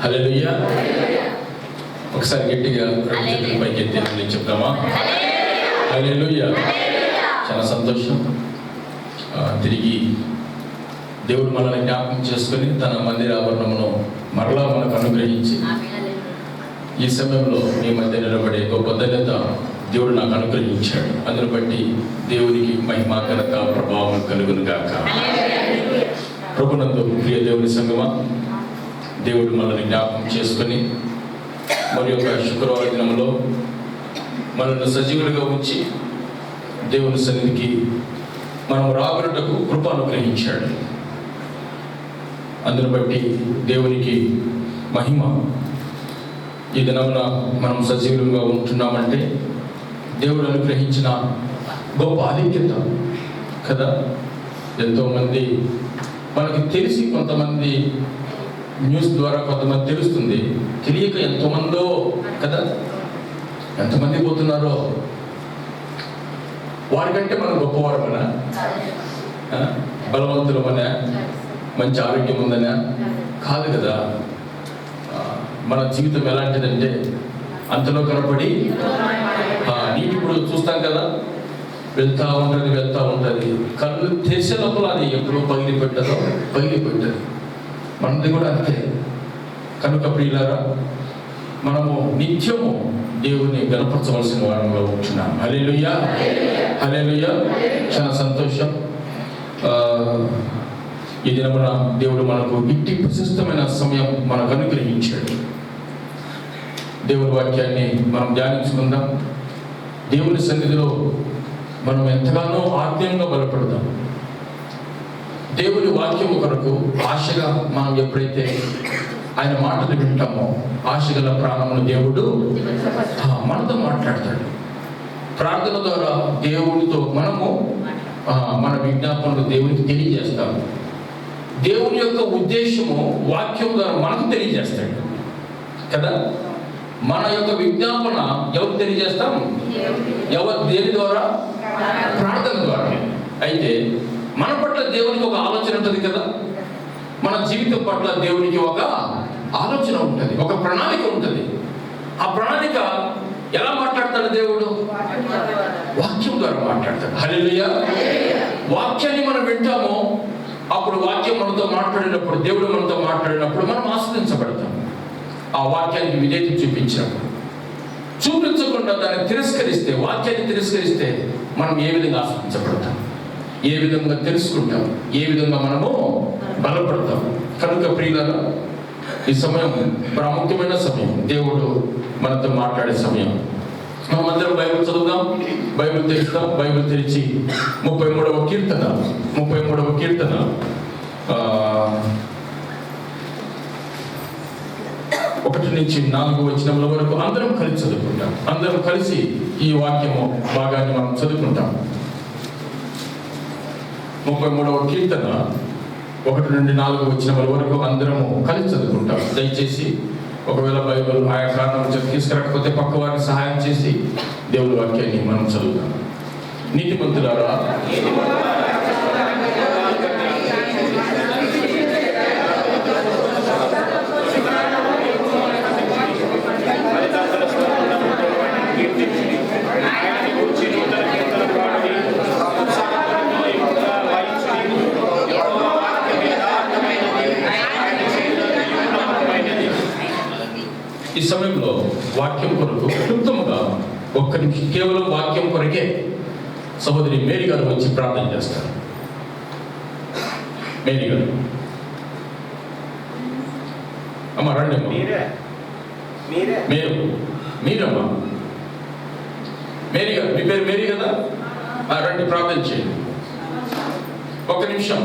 హల్లెలూయా. ఒకసారి గట్టిగా పైకి ఎత్తి చెప్తామా? హల్లెలూయా. చాలా సంతోషం. తిరిగి దేవుడు మనల్ని జ్ఞాపకం చేసుకొని తన మందిర ఆవరణమును మరలా మనకు అనుగ్రహించి ఈ సమయంలో మీ మధ్య నిలబడే గొప్ప ధన్యత దేవుడు నాకు అనుగ్రహించాడు. అందును బట్టి దేవునికి మహిమ ఘనత ప్రభావం కలుగును గాక. ప్రభునందు ప్రియ దేవుని సంగమా, దేవుడు మనల్ని జ్ఞాపకం చేసుకొని మరి యొక్క శుక్రవారం దినంలో మనల్ని సజీవులుగా ఉంచి దేవుని సన్నిధికి మనం రాబడుటకు కృప అనుగ్రహించాడు. అందును బట్టి దేవునికి మహిమ. ఈ దినమున మనం సజీవులుగా ఉంటున్నామంటే దేవుడు అనుగ్రహించిన గొప్ప ఆధిక్యత కదా. ఎంతోమంది మనకి తెలిసి, కొంతమంది న్యూస్ ద్వారా కొంతమంది తెలుస్తుంది, తెలియక ఎంతోమందో కదా, ఎంతమంది పోతున్నారో. వారికంటే మనం గొప్పవారమనా, బలవంతులమనా, మంచి ఆరోగ్యం ఉందనా? కాదు కదా. మన జీవితం ఎలాంటిదంటే అంతలో కనపడి నీటి ఇప్పుడు చూస్తాం కదా, వెళ్తా ఉంటుంది. కళ్ళు తెరిసే లోపల అది ఎప్పుడు పగిలిపెట్టదు. మనది కూడా అంతే. కనుక ప్రియులారా, మనము నిత్యము దేవుని గణపరచవలసిన వారంగా ఉంటున్నాం. హల్లెలూయా, హల్లెలూయా. చాలా సంతోషం. ఈ దినమున దేవుడు మనకు ఇట్టి ప్రశస్తమైన సమయం మనకు అనుగ్రహించాడు. దేవుని వాక్యాన్ని మనం ధ్యానించుకుందాం. దేవుని సన్నిధిలో మనం ఎంతగానో ఆత్మీయంగా బలపడదాం. దేవుని వాక్యం కొరకు ఆశగా మనం ఎప్పుడైతే ఆయన మాటలు వింటామో, ఆశగల ప్రాణమును దేవుడు మనతో మాట్లాడతాడు. ప్రార్థన ద్వారా దేవునితో మనము మన విజ్ఞాపనలు దేవునికి తెలియజేస్తాము. దేవుని యొక్క ఉద్దేశము వాక్యం ద్వారా మనకు తెలియజేస్తాడు కదా. మన యొక్క విజ్ఞాపన ఎవరికి తెలియజేస్తాం? దేని ద్వారా? ప్రార్థన ద్వారా. అయితే మన పట్ల దేవునికి ఒక ఆలోచన ఉంటుంది కదా. మన జీవితం పట్ల దేవునికి ఒక ఆలోచన ఉంటుంది, ఒక ప్రణాళిక ఉంటుంది. ఆ ప్రణాళిక ఎలా మాట్లాడతాడు దేవుడు? వాక్యం ద్వారా మాట్లాడతాడు. హల్లెలూయా. వాక్యాన్ని మనం వింటామో, అప్పుడు వాక్యం మనతో మాట్లాడినప్పుడు, దేవుడు మనతో మాట్లాడినప్పుడు మనం ఆస్వాదించబడతాం. ఆ వాక్యానికి విధేయత చూపించకుండా దాన్ని తిరస్కరిస్తే, వాక్యాన్ని తిరస్కరిస్తే మనం ఏ విధంగా ఆస్వాదించబడతాం, ఏ విధంగా తెలుసుకుంటాం, ఏ విధంగా మనము బలపడతాం. కనుక ప్రియులారా, ఈ సమయం ప్రాముఖ్యమైన సమయం, దేవుడు మనతో మాట్లాడే సమయం. మనం అందరం బైబిల్ చదువుదాం, బైబిల్ తెరుస్తాం. బైబిల్ తెరిచి 33వ కీర్తన 1 నుంచి 4 వచనముల వరకు అందరం కలిసి చదువుకుంటాం. అందరం కలిసి ఈ వాక్యము భాగాన్ని మనం చదువుకుంటాం. 33వ కీర్తన 1 నుండి 4 వచనముల వరకు అందరము కలిసి చదువుకుంటాం. దయచేసి ఒకవేళ బైబిల్ ఆయా కారణం తీసుకురాకపోతే పక్క వారికి సహాయం చేసి దేవుని వాక్యాన్ని మనం చదువుతాం. నీతిమంతులారా, ఈ సమయంలో వాక్యం కొరకు క్లుప్తముగా ఒక్కరికి కేవలం వాక్యం కొరకే సహోదరి మేరీ గారు వచ్చి ప్రార్థన చేస్తారు. మేరీ గారు, అమ్మ రండి. అమ్మ మీరమ్మా, మేరీ గారు, మీ పేరు మేరీ కదా? రండి, ప్రార్థన చేయండి. 1 నిమిషం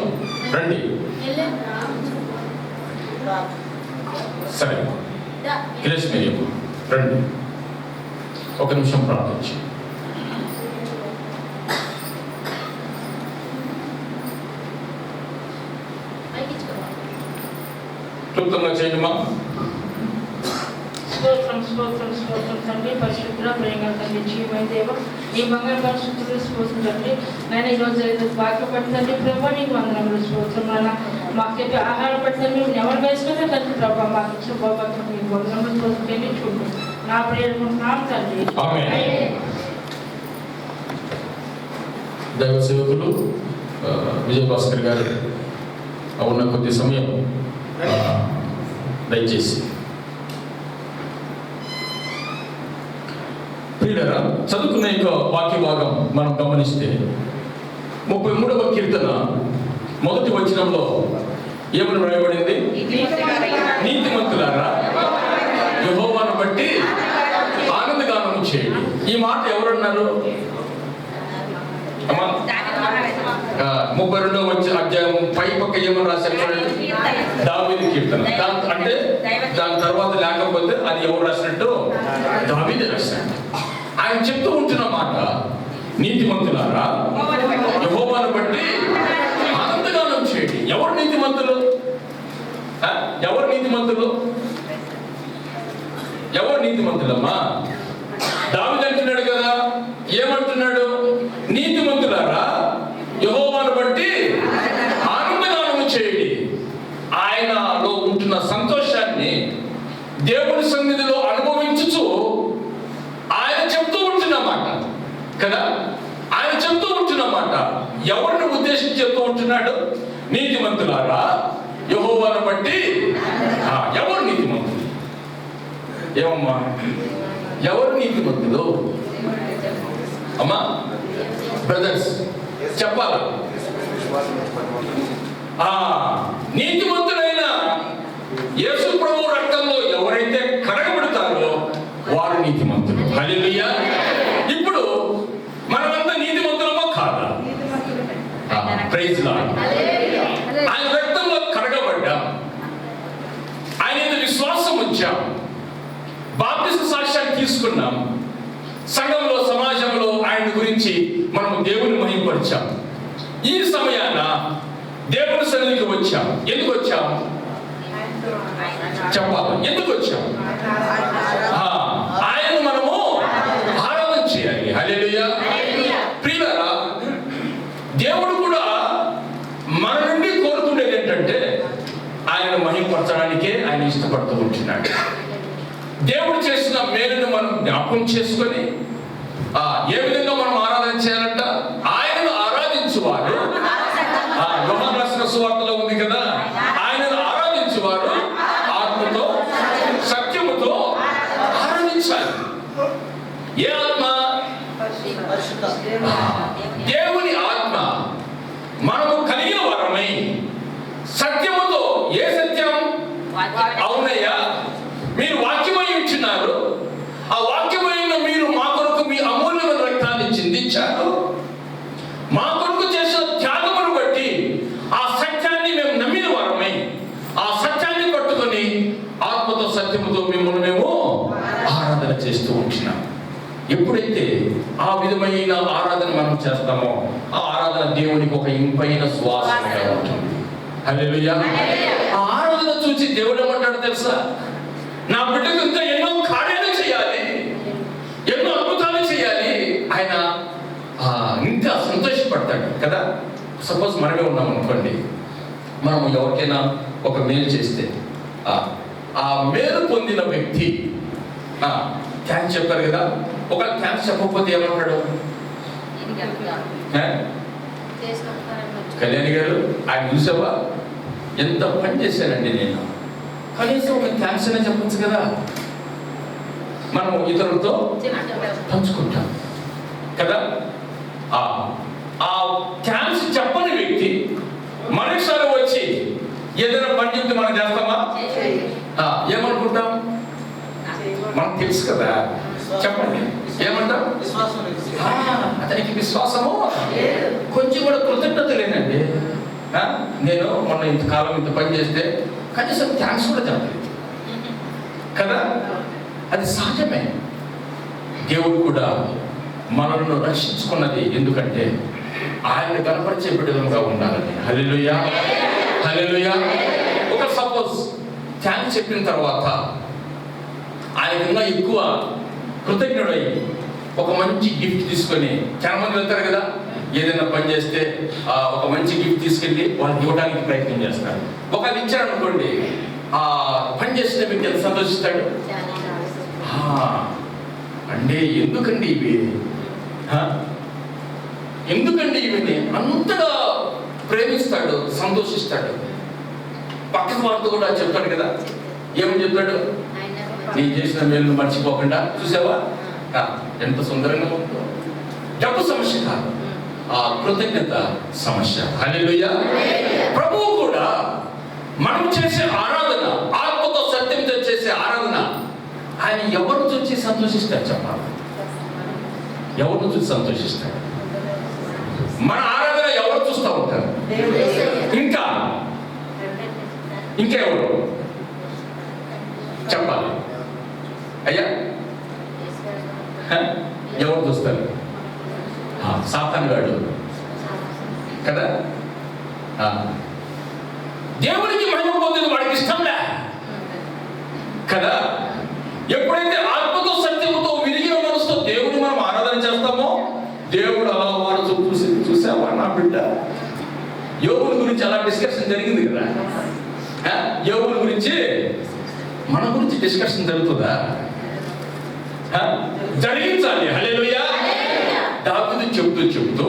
రండి. సరే గిరీష్, మేరీ రండి, 1 నిమిషం ప్రార్థన చేయండి. క్లుప్తంగా చేయండి మా. స్తోత్రం తండ్రి, పరిశుద్ధ ప్రేమ తండ్రి, జీవమైన దేవ, నీ బంగారు పరిశుద్ధులు స్తోత్రం తండ్రి. నేను ఈరోజు వాక్య పట్టి తండ్రి, ప్రభా నీకు వందనములు స్తోత్రం. నాన్న మాకు చెప్పి ఆహారం పెడితే మేము ఎవరు వేసుకుంటే తండ్రి ప్రభావ మాకు ఇచ్చిన బహుమతులు మీ భోజనం తోసుకెళ్ళి చూడు నా ప్రేరుకుంటున్నాం తండ్రి. ఆమేన్. దైవ సేవకులు విజయభాస్కర్ గారు ఉన్న కొద్ది సమయం దయచేసి. ప్రియులారా, చదువుకున్న యొక్క వాక్య భాగం మనం గమనిస్తే 33వ కీర్తన మొదటి వచనంలో ఏమని వ్రాయబడింది? నీతిమంతులారా యెహోవాను బట్టి ఆనందగానము చేయండి. ఈ మాట ఎవరన్నారు? 32వ అధ్యాయం పై పక్క ఏమని రాశారు చూడండి? దావీదు కీర్తన. అంటే దాని తర్వాత లేకపోతే అది ఎవరు రాసినట్టు? దావీదు రాశాడు. ఆయన చెప్తూ ఉంటున్న మాట, నీతిమంతులారా యెహోవాను బట్టి ఆనందగానం చేయండి. ఎవరు నీతిమంతులు? ఎవరు నీతిమంతులు? ఎవరు నీతిమంతులమ్మా? దావీదు అంటున్నాడు కదా, ఏమంటున్నాడు? నీతిమంతులారా యెహోవాను బట్టి ఆనందగానము చేయండి. ఆయనలో ఉంటున్న సంతోషాన్ని దేవుని సన్నిధిలో అనుభవించుచు ఆయన చెప్తూ ఉంటున్నమాట కదా. ఆయన చెప్తూ ఉంటున్నమాట ఎవరిని ఉద్దేశించి చెప్తూ ఉంటున్నాడు? నీతిమంతులారా యెహోవాను బట్టి. ఎవరు నీతిమంతులు? ఏమమ్మా, ఎవరు నీతిమంతులు? అమ్మా బ్రదర్స్ చెప్పాలా? నీతిమంతుడైన యేసు ప్రభువు రక్తంలో ఎవరైతే కడగబడతారో వారు నీతిమంతులు. హల్లెలూయా. ఇప్పుడు మనమంతా నీతిమంతులమో కాదా? Praise Lord. ఆయన రక్తంలో కడగబడ్డాం, ఆయన మీద విశ్వాసం ఉంచాం, బాప్తిస్మ సాక్ష్యాన్ని తీసుకున్నాం, సంఘంలో సమాజంలో ఆయన గురించి మనం దేవుని మహిమపరిచాం. ఈ సమయాన దేవుని సన్నిధికి వచ్చాం. ఎందుకు వచ్చాం చెప్పాలి? ఎందుకు వచ్చాం? ఆయన మనము ఆరాధన చేయాలి. హల్లెలూయా. ప్రియులారా, దేవుడు కూడా మన నుండి కోరుకునేది ఏంటంటే ఆయన మహిమపరచడానికే ఆయన ఇష్టపడుతూ ఉంటున్నాడు. దేవుడు చేసిన మేలును మనం జ్ఞాపకం చేసుకొని ఏ విధంగా మనం ఆరాధన చేయాలంట? ఆయనను ఆరాధించువారు, యోహాను రాసిన సువార్తలో ఉంది కదా, ఆయనను ఆరాధించువారు ఆత్మతో సత్యముతో ఆరాధించాలి. ఏ ఆత్మ? దేవుని ఆత్మ. మనము కలిగిన వరమై సత్యముతో. ఏ సత్యం? అవునయ్యా, మీరు వాక్యమై ఉంటున్నారు. ఆ వాక్యమైన మీరు మా కొరకు మీ అమూల్యమైన రక్తాన్ని చిందించారు. మా కొరకు చేసిన త్యాగమును బట్టి ఆ సత్యాన్ని మేము నమ్మిన వారమై ఆ సత్యాన్ని పట్టుకొని ఆత్మతో సత్యముతో మిమ్మల్ని మేము ఆరాధన చేస్తూ ఉంటున్నాం. ఎప్పుడైతే ఆ విధమైన ఆరాధన మనం చేస్తామో ఆ ఆరాధన దేవునికి ఒక ఇంపైన సువాసనగా ఉంటుంది. హల్లెలూయా. ఆ ఆరాధన చూసి దేవుడు ఏమంటాడు తెలుసా? నా బిడ్డకు ఇంకా ఎన్నో కార్యాలు చేయాలి, ఎన్నో అద్భుతాలు చేయాలి. ఆయన ఇంకా సంతోషపడతాడు కదా. సపోజ్ మనమే ఉన్నాం అనుకోండి, మనం ఎవరికైనా ఒక మేలు చేస్తే ఆ మేలు పొందిన వ్యక్తి థ్యాంక్స్ చెప్పారు కదా. ఒక థ్యాంక్స్ చెప్పకపోతే ఏమంటాడు? కళ్యాణి గారు, ఆయన చూసావా ఎంత పని చేశానండి, నేను కనీసం ఒక థ్యాంక్స్ అనే చెప్పచ్చు కదా. మనం ఇతరులతో పంచుకుంటాం కదా. ఆ థ్యాంక్స్ చెప్పని వ్యక్తి మనుషులు వచ్చి ఏదైనా పని చెప్తే మనం చేస్తామా? ఏమనుకుంటాం? మనకు తెలుసు కదా. చెప్పండి, ఏమంటాం? అతనికి విశ్వాసము కొంచెం కూడా కృతజ్ఞత లేనండి. నేను మొన్న ఇంతకాలం ఇంత పని చేస్తే కనీసం థ్యాంక్స్ కూడా చెప్పలేదు కదా. అది సహజమే. దేవుడు కూడా మనల్ని రక్షించుకున్నది ఎందుకంటే ఆయన కనపరిచే బిడ్డలుగా ఉండాలని. హల్లెలూయా, హల్లెలూయా. ఒక సపోజ్ థ్యాంక్స్ చెప్పిన తర్వాత ఆయన ఇంకా ఎక్కువ కృతజ్ఞుడై ఒక మంచి గిఫ్ట్ తీసుకొని, చాలా మంది వెళ్తారు కదా, ఏదైనా పని చేస్తే ఒక మంచి గిఫ్ట్ తీసుకెళ్ళి వాళ్ళకి ఇవ్వడానికి ప్రయత్నం చేస్తారు. ఒకళ్ళు ఇచ్చారనుకోండి, ఆ పని చేసిన వ్యక్తి ఎంత సంతోషిస్తాడు. అంటే ఎందుకండి ఇవి, ఎందుకండి ఇవన్నీ అంతగా ప్రేమిస్తాడు, సంతోషిస్తాడు. పక్కన వాళ్ళతో కూడా చెప్తాడు కదా, ఏమని చెప్తాడు, నీ చేసిన మేలు మర్చిపోకుండా. చూసావా ఎంత సుందరంగా ఉందో. డబ్బు సమస్య కాదు, ఆ కృతజ్ఞత సమస్య. హల్లెలూయా. ప్రభువు కూడా మనం చేసే ఆరాధన, ఆత్మతో సత్యంతో చేసే ఆరాధన, ఆయన ఎవరు చూసి సంతోషిస్తాడు చెప్పాలి? ఎవరిని చూసి సంతోషిస్తాడు? మన ఆరాధన ఎవరు చూస్తూ ఉంటారు? ఇంకెవరు చెప్పాలి అయ్యా? ఎవరు చూస్తారు? సాతాను గాడు కదా. దేవునికి మహిమ పొందేది వాడికి ఇష్టంలే కదా. ఎప్పుడైతే ఆత్మతో సత్యముతో విరిగిన మనసుతో దేవుని మనం ఆరాధన చేస్తామో, దేవుడు అలా వారు చూసావా నా బిడ్డ, యోగుల గురించి అలా డిస్కషన్ జరిగింది కదా. యోగుల గురించి మన గురించి డిస్కషన్ జరుగుతుందా? జరిగించాలి. హల్లెలూయా. దావీదు చెబుతూ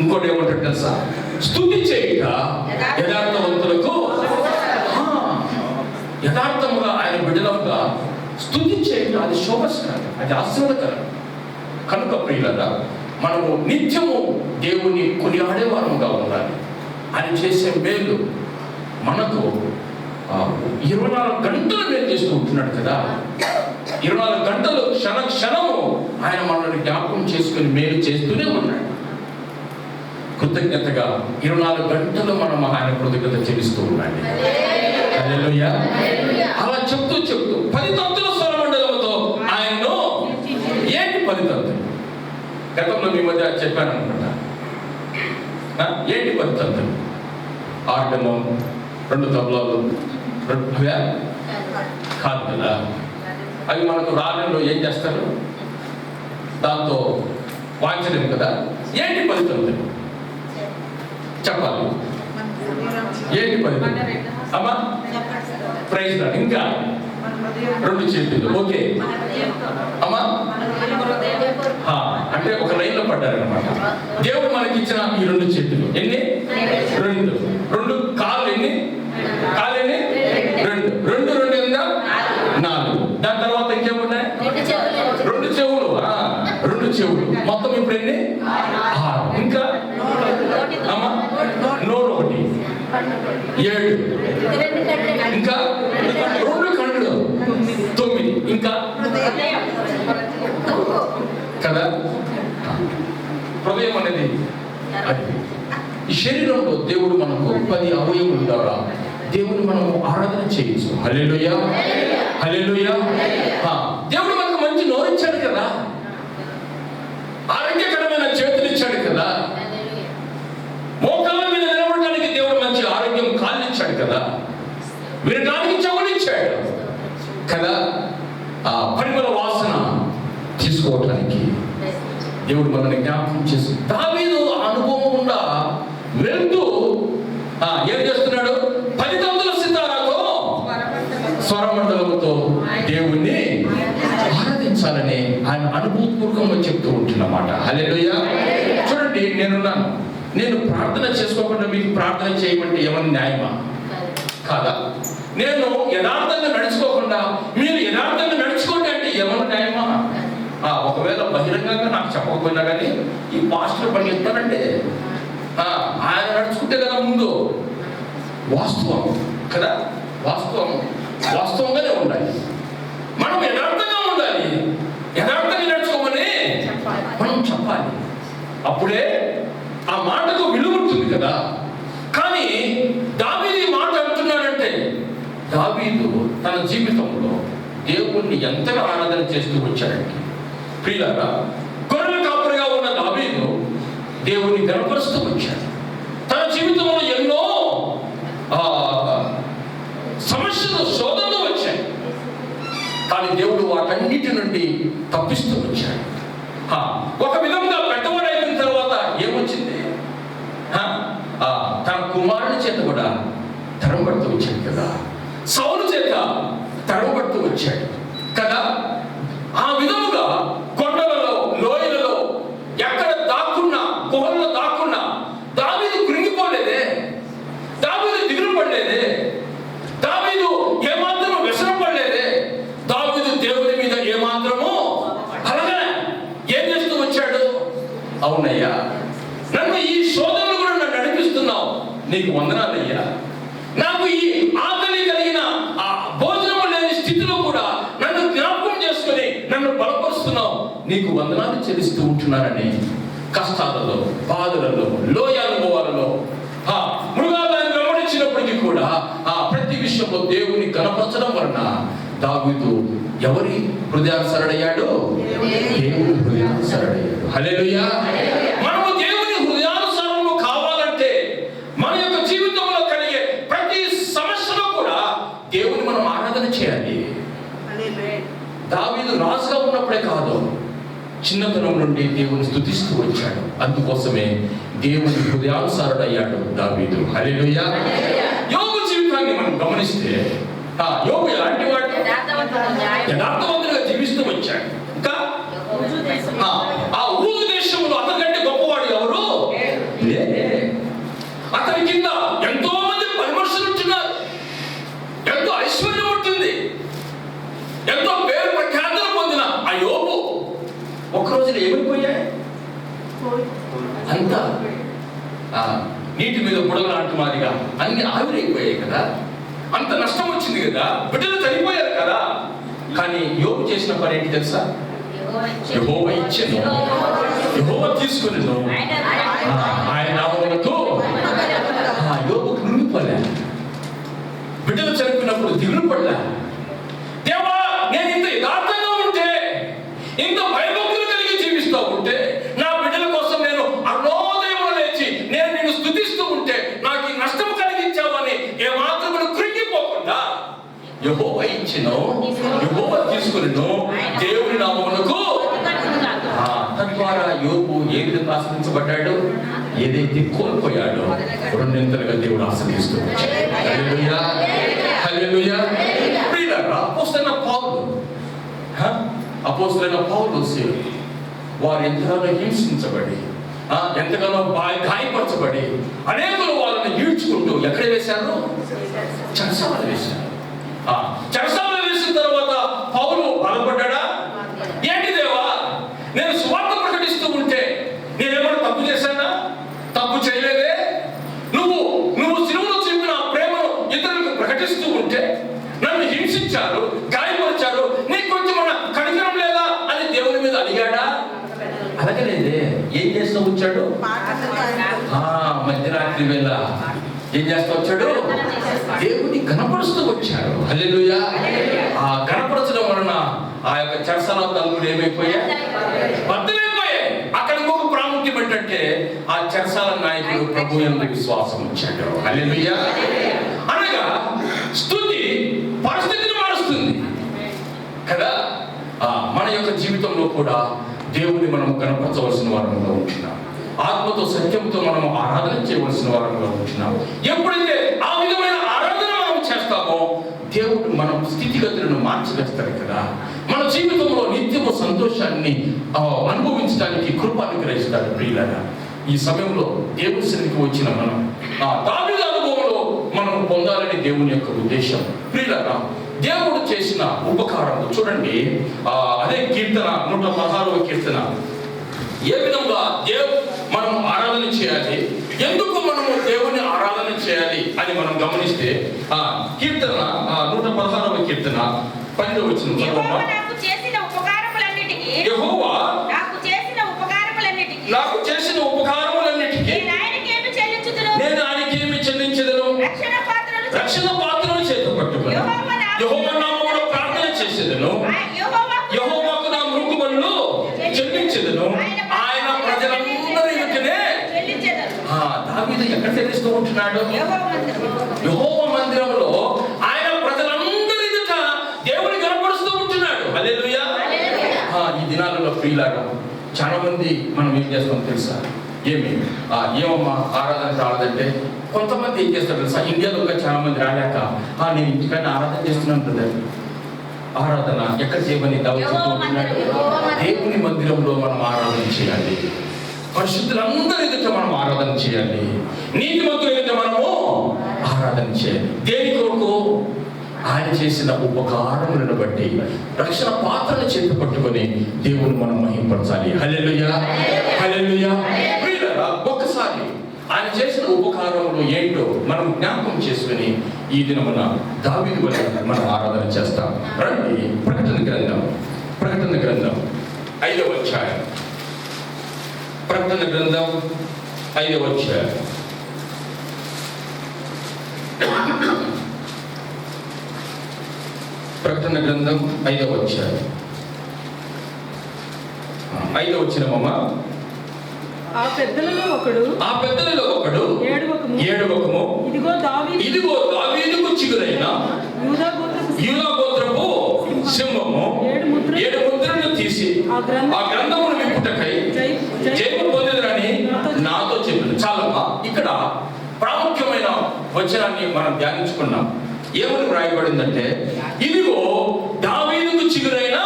ఇంకోటి ఏమంటాడు తెలుసా? స్తుతి చేయుట యథార్థవంతులకు, యథార్థముగా ఆయన బిడ్డలుగా స్తుతి చేయుట అది శోభస్కరం, అది ఆశీర్వాదకరం. కనుక ప్రియులారా, మనము నిత్యము దేవుని కొనియాడేవారముగా ఉండాలి. ఆయన చేసే మేలు మనకు 24 గంటలు మేలు చేస్తూ ఉంటున్నాడు కదా. 24 గంటలు క్షణము ఆయన మనల్ని జ్ఞాపకం చేసుకుని మేలు చేస్తూనే ఉన్నాడు. కృతజ్ఞతగా 24 గంటలు మనం ఆయన కృతజ్ఞత చెల్లిస్తూ ఉండాలి. హల్లెలూయా. అలా చెప్తూ 10 తంతుల స్వరమండలముతో ఆయనను, ఏంటి 10 తంతులు? గతంలో మీ మధ్య చెప్పాను అనుకుంటా. ఏంటి 10 తంతులు? ఆర్గనం, 2 తబలాలు, కాదు కదా. అవి మనకు రాళ్ళలో ఏం చేస్తారు? దాంతో వాంచలేము కదా. ఏంటి 10 తంతులు చెప్పాలి? ఏంటి 10 అమ్మా? Praise Lord. ఇంకా 2 చేతులు. ఓకే అమ్మా, అంటే ఒక లైన్ లో పడ్డారనమాట. దేవుడు మనకి ఇచ్చిన ఈ 2 చేతులు ఎన్ని? 2 కాళ్ళు ఎన్ని? కాళ్ళు ఎన్ని? 2 ఉందా? 4. దాని తర్వాత ఇంకేమున్నాయి? 2 చెవులు. 2 చెవులు మొత్తం ఇప్పుడు ఎన్ని? 6. ఇంకా అమ్మా నోరు 1, 7. ఇంకా 2 కళ్ళు 9. ఇంకా కదా. హృదయం అనేది ఈ శరీరంలో దేవుడు మనకు 10 అవయవుల ద్వారా దేవుని మనము ఆరాధన చేయొచ్చు. హల్లెలూయా. హల్లెలూయా. దేవుడు మనకు మంచి నోరిచ్చాడు కదా, ఆరోగ్యకరమైన చేతులు ఇచ్చాడు కదా, మోకాళ్ళ మీద నిలబడడానికి దేవుడు మంచి ఆరోగ్యం కాళ్ళు ఇచ్చాడు కదా, వినడానికి చెవులు ఇచ్చాడు కదా, పరిమళ వాసన తీసుకోవడానికి దేవుడు మనల్ని జ్ఞాపకం చేసి. దావీదు అనుభవం గుండా వెళ్తూ ఏం చేస్తున్నాడు? 10 తంతుల సితారాతో స్వరమండలముతో దేవుణ్ణి ఆరాధించాలని ఆయన అనుభూతిపూర్వకంగా చెప్తూ ఉంటున్నమాట. హల్లెలూయా. చూడండి, నేను ప్రార్థన చేసుకోకుండా మీకు ప్రార్థన చేయమంటే ఏమన్నా న్యాయమా? కాదా? నేను యథార్థంగా నడుచుకోకుండా మీరు యథార్థంగా నడుచుకోండి అంటే ఏమన్నా న్యాయమా? ఒకవేళ బహిరంగంగా నాకు చెప్పకపోయినా కానీ ఈ పాస్టర్ పని చెప్తానంటే ఆయన నడుచుకుంటే కదా ముందు వాస్తవం కదా. వాస్తవంగానే ఉండాలి. మనం యథార్థంగా ఉండాలి, యథార్థంగా నడుచుకోమని మనం చెప్పాలి. అప్పుడే ఆ మాటకు విలువ ఉంటుంది కదా. కానీ దావీదు ఈ మాట అంటున్నాడంటే, దావీదు తన జీవితంలో దేవుణ్ణి ఎంతగా ఆరాధన చేస్తూ వచ్చాడంటే, ప్రియులారా, గొర్రెల కాపరిగా ఉన్న దావీదు దేవుణ్ణి గణపరుస్తూ వచ్చాడు. తన జీవితంలో ఎన్నో సమస్యలు, శోధనలు వచ్చాయి. కానీ దేవుడు వాటన్నిటి నుండి తప్పిస్తూ వచ్చాడు. ఒక విధంగా పెద్దవాడు అయిన తర్వాత ఏమొచ్చింది? కూడా తరంబడుతూ వచ్చాడు కదా, సౌలు చేత తరంబడుతూ వచ్చాడు కదా. ఆ విధముగా కొండలలో, లోయలలో, ఎక్కడ దాక్కున్నా, గుహల్లో దాక్కున్నా దావీదు కృంగిపోలేదే, దావీదు దిగులు పడలేదే, దావీదు ఏమాత్రము వ్యసన పడలేదే, దావీదు దేవుని మీద ఏమాత్రము అలాగే ఏం చేస్తూ వచ్చాడు? అవునయ్యా, నన్ను ఈ శోధనలు కూడా నన్ను నడిపిస్తున్నావు, నీకు వందనాలయ్యా. నాకు ఈ ఆకలి కలిగిన ఆ భోజనం లేని స్థితిలో కూడా నన్ను జ్ఞాపకం చేసుకుని నన్ను బలపరుస్తున్నావు, నీకు వందనాలు చెల్లిస్తూ ఉంటున్నానని కష్టాలలో, బాధలలో, లోయ అనుభవాలలో, మృగాలను వెంబడించినప్పటికీ కూడా ప్రతి విషయంలో దేవుని కనపరచడం వలన దావీదు ఎవరి హృదయానుసరుడయ్యాడు? దేవుని హృదయానుసరుడయ్యాడు. హల్లెలూయా. మనము దేవుని హృదయానుసారము కావాలంటే మన యొక్క జీవితంలో కలిగే ప్రతి సమస్యలో కూడా దేవుని మనం ఆరాధన చేయాలి. దావీదు రాజుగా ఉన్నప్పుడే కాదు, చిన్నతనం నుండి దేవుని స్తుతిస్తూ వచ్చాడు. అందుకోసమే దేవుని హృదయానుసారుడయ్యాడు దావీదు. హల్లెలూయా. యోబు జీవితాన్ని మనం గమనిస్తే యోబు ఎలాంటి వాడు? యథార్థవంతుడిగా జీవిస్తూ వచ్చాడు. ఇంకా ఆ ఊరు దేశంలో అతనికంటే గొప్పవాడు ఎవరు లేదే. అతని కింద ఎంతో మంది పనిమనుషులు ఉంటున్నారు, ఎంతో ఐశ్వర్యం ఉంటుంది, ఎంతో పేరు ప్రఖ్యాతలు పొందిన ఆ యోబు ఒక్కరోజున ఏమైపోయాయి? అంతా నీటి మీద బుడగలాంటి మాదిగా అన్ని ఆవిరైపోయాయి కదా, అంత నష్టం వచ్చింది కదా, బిడ్డలు చనిపోయారు కదా. కానీ యోబు చేసిన పని ఏంటి తెలుసా? యెహోవా ఇచ్చెను, యెహోవా తీసుకునేను, ఆయన నామమునకు. యోబు కృంగిపోలే, బిడ్డలు చనిపోయినప్పుడు దిగులు పడలే. దేవా, నేను ఇంత యథార్థంగా ఉంటే, ఇంత భయభక్తులు కలిగి జీవిస్తూ ఉంటే, నా బిడ్డల కోసం నేను అరుణోదయమున లేచి నేను నిన్ను స్తుతిస్తూ ఉంటే నాకు ఈ నష్టం కలిగించావని ఏమాత్రం కృంగిపోకుండా యెహోవా ఇచ్చెను, యెహోవా తీసుకునేను, దేవుని నామమునకు. తద్వారా యోబు ఏ విధంగా ఆశ్రయించబడ్డాడు? ఏదైతే కోల్పోయాడో రెండింతలుగా దేవుడు ఆశ్రయిస్తూ వచ్చాడు. హల్లెలూయా, హల్లెలూయా. ప్రియులారా, అపోస్తలుడైన పౌలు వారు ఎంతగానో హింసించబడి, ఎంతగానో గాయపరచబడి అనేకులు వాళ్ళని ఈడ్చుకుంటూ ఎక్కడ వేశారు? చెరసాలలో వేశారు. చెరసాలలో వేసిన తర్వాత పౌలు బలపడ్డా? ఏంటి దేవా, నేను సువార్త ప్రకటిస్తూ ఉంటే నేనేమన్నా తప్పు చేశానా? తప్పు చేయలేదే. నువ్వు సిలువలో చెప్పిన ప్రేమను ఇతరులకు ప్రకటిస్తూ ఉంటే నన్ను హింసించారు, గాయపరిచారు, నీకు కొంచెం కనికరం లేదా అని దేవుని మీద అడిగాడా? అడగలేదే. ఏం చేస్తూ వచ్చాడు? మధ్యరాత్రి వేళ ఏం చేస్తూ వచ్చాడు? దేవుని కనపరుస్తూ వచ్చాడు. హల్లెలూయా. ఆ కనపరచడం వలన ఆ యొక్క చెరసాల తలుపులు ఏమైపోయాయి? బద్దలైపోయాయి. అక్కడ ఇంకొక ప్రాముఖ్యం ఏంటంటే ఆ చెరసాల నాయకుడు ప్రభు యందు విశ్వాసం ఉంచాడు. హల్లెలూయా. అనగా స్తుతి పరిస్థితిని మారుస్తుంది కదా. మన యొక్క జీవితంలో కూడా దేవుని మనం కనపరచవలసిన వారంగా ఉంటున్నాం. ఆత్మతో సత్యంతో మనం ఆరాధన చేయవలసిన వారంగా ఉంటున్నాం. ఎప్పుడైతే ఆ విధమైన ఆరాధన మనం చేస్తామో దేవుడు మన స్థితిగతులను మార్చివేస్తాడు కదా. మన జీవితంలో నిత్యము సంతోషాన్ని అనుభవించడానికి కృప అనుగ్రహిస్తాడు. ప్రియులారా, ఈ సమయంలో దేవుని సన్నిధికి వచ్చిన మనం దావీదు అనుభవంలో మనం పొందాలని దేవుని యొక్క ఉద్దేశం. ప్రియులారా, దేవుడు చేసిన ఉపకారం చూడండి. అదే కీర్తన 116వ కీర్తన. ఏ విధంగా మనం ఆరాధన చేయాలి, ఎందుకు మనము దేవుని ఆరాధన చేయాలి అని మనం గమనిస్తే కీర్తన 116వ కీర్తన 10వ వచనం చదవమ్మా. యెహోవా నాకు చేసిన ఉపకారములన్నిటికీ నేను ఆయనకేమి చెల్లించెదను? రక్షణ పాత్రను చేత పట్టుకుని యెహోవా నామములో ప్రార్థన చేసేదను. యెహోవాకు నా మృక్కుబడులు చెల్లించెదను. ఆయన ప్రజలందరి ఎదుటనే. దావీదు ఎక్కడ చెల్లిస్తూ ఉంటున్నాడు? యెహోవా మందిరంలో ఆయన ప్రజలందరి ఎదుట దేవుని కనపరుస్తూ ఉంటున్నాడు. హల్లెలూయా. ఈ దినాలలో ప్రియులారా, చాలా మంది మనం ఏం చేస్తాం తెలుసా? ఏమమ్మా ఆరాధనకు రాలేదంటే కొంతమంది ఏం చేస్తారు తెలుసా, ఇండియాలో ఇంకా చాలా మంది రాలేక నేను ఇంటికైనా ఆరాధన చేస్తున్నాను బ్రదర్. ఆరాధన ఎక్కడ చేయమని దేవుని మందిరంలో మనం ఆరాధన చేయాలి. పరిశుద్ధులందరి ఎదుట మనం ఆరాధన చేయాలి. నీతిమంతుల ఎదుట మనము ఆరాధన చేయాలి. దేని కొరకు? ఆయన చేసిన ఉపకారములను బట్టి రక్షణ పాత్రను చేతి పట్టుకొని దేవుని మనం మహింపరచాలి. హల్లెలూయా, హల్లెలూయా. ప్రియులారా, ఒక్కసారి ఆయన చేసిన ఉపకారములు ఏంటో మనం జ్ఞాపకం చేసుకుని ఈ దినమున దావీదు వలె మనం ఆరాధన చేస్తాం. రండి, ప్రకటన గ్రంథం 5వ అధ్యాయం. ప్రకటన గ్రంథం 5వ అధ్యాయం. ప్రకటన గ్రంథం 5వ అధ్యాయం 5వ వచనమమ్మ. ఆ పెద్దలలో ఒకడు ఏడవకము, ఇదిగో దావీదుకు చిగురైన యూదా గోత్రపు సింహము 7 ముద్రలను తీసి ఆ గ్రంథమును విప్పుటకై జయము పొందెదరని నాతో చెప్పింది. చాలమ్మా, ఇక్కడ ప్రాముఖ్యమైన వచనాన్ని మనం ధ్యానించుకున్నాం. ఏమని వ్రాయబడిందంటే, ఇదిగో దావీదుకు చిగురైన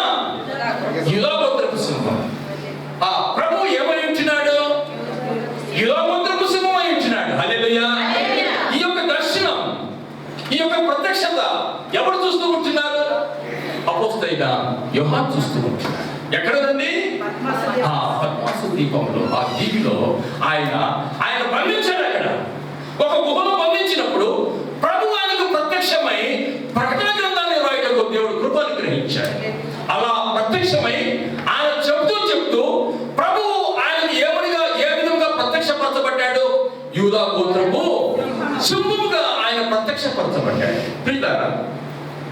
యూదా గోత్రపు సింహం. ప్రభు ఏమై ఉంటున్నాడు? యూదా గోత్రపు సింహం అయి ఉంటున్నాడు. హల్లెలూయా. ఈ యొక్క దర్శనం, ఈ యొక్క ప్రత్యక్షత ఎవరు చూస్తూ ఉంటున్నారు? అపోస్తలుడైన యోహాను చూస్తూ ఉంటున్నాడు. ఎక్కడదండి? పద్మాసు దీపంలో, ఆ దీవిలో ఆయన బంధించాడు. అక్కడ ఒక గుహలో బంధించినప్పుడు ప్రభు ఆయనకు ప్రత్యక్షమై ప్రకటన గ్రంథాన్ని రాయటకు దేవుడు కృపను గ్రహించాడు. అలా ప్రత్యక్షమై ఆయన చెప్తూ ప్రభు ఆయనకు ఏ విధంగా ప్రత్యక్షపరచబడ్డాడు? యూదా గోత్రపు సింహముగా ఆయన ప్రత్యక్షపరచబడ్డాడు. ప్రియులారా,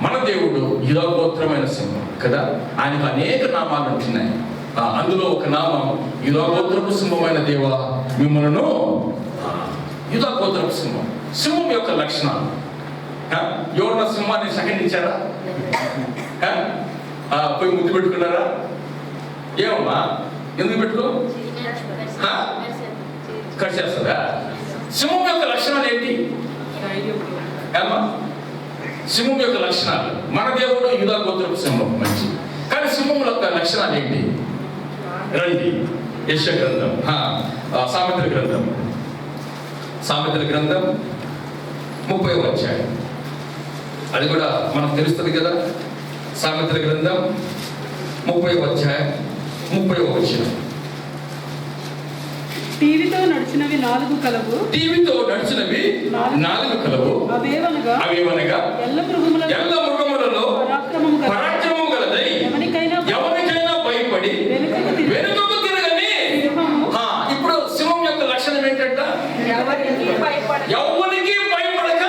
మన దేవుడు యూదా గోత్రమైన సింహం కదా. ఆయనకు అనేక నామాలు ఉంటున్నాయి. అందులో ఒక నామం యూదా గోత్రపు సింహమైన దేవ మిమ్మలను. యూదా గోత్రపు సింహం, సింహం యొక్క లక్షణాలు. ఎవరన్నా సింహాన్ని సహకరించారా? పోయి ముద్దు పెట్టుకున్నారా? ఏమమ్మా, ఎందుకు పెట్టుకో? కడిచేస్తుందా? సింహం యొక్క లక్షణాలు ఏంటి అమ్మా? సింహం యొక్క లక్షణాలు, మన దేవుడు యూదా గోత్రపు సింహం మంచి, కానీ సింహం యొక్క లక్షణాలు ఏంటి? రండి, యెషయా గ్రంథం, సామెతల గ్రంథం 30వ అధ్యాయం. అది కూడా మనకు తెలుస్తుంది కదా. సామెతల గ్రంథం 30వ అధ్యాయం 30వ వచనం. టీవీతో నడిచినవి 4 కలవు. అవేవనగా ఎల్ల మృగములలో పరాక్రమము గలదై ఎవరికైనా భయపడి వెనుకకు తిరగని. ఇప్పుడు సింహం యొక్క లక్షణం ఏంటంట? ఎవరికి భయపడక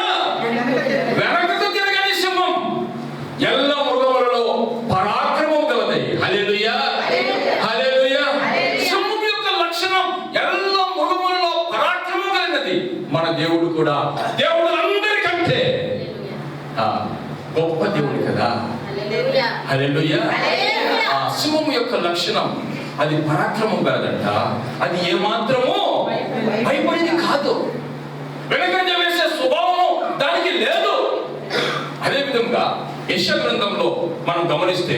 వెనకకు తిరగని సింహం. ఎల్ల మృగములలో పరాక్రమం గలదై. హల్లెలూయా, హల్లెలూయా. సింహం యొక్క లక్షణం ఎల్ల మృగములలో పరాక్రమం కలిగినది. మన దేవుడు కూడా దేవుడులందరికంటే గొప్ప దేవుడు కదా. హల్లెలూయా. సింహం యొక్క లక్షణం అది పరాక్రమం కాదంట. అది ఏమాత్రము భయపడేది కాదు. వెనకంజ వేసే స్వభావము దానికి లేదు. అదే విధంగా యెషయా గ్రంథంలో మనం గమనిస్తే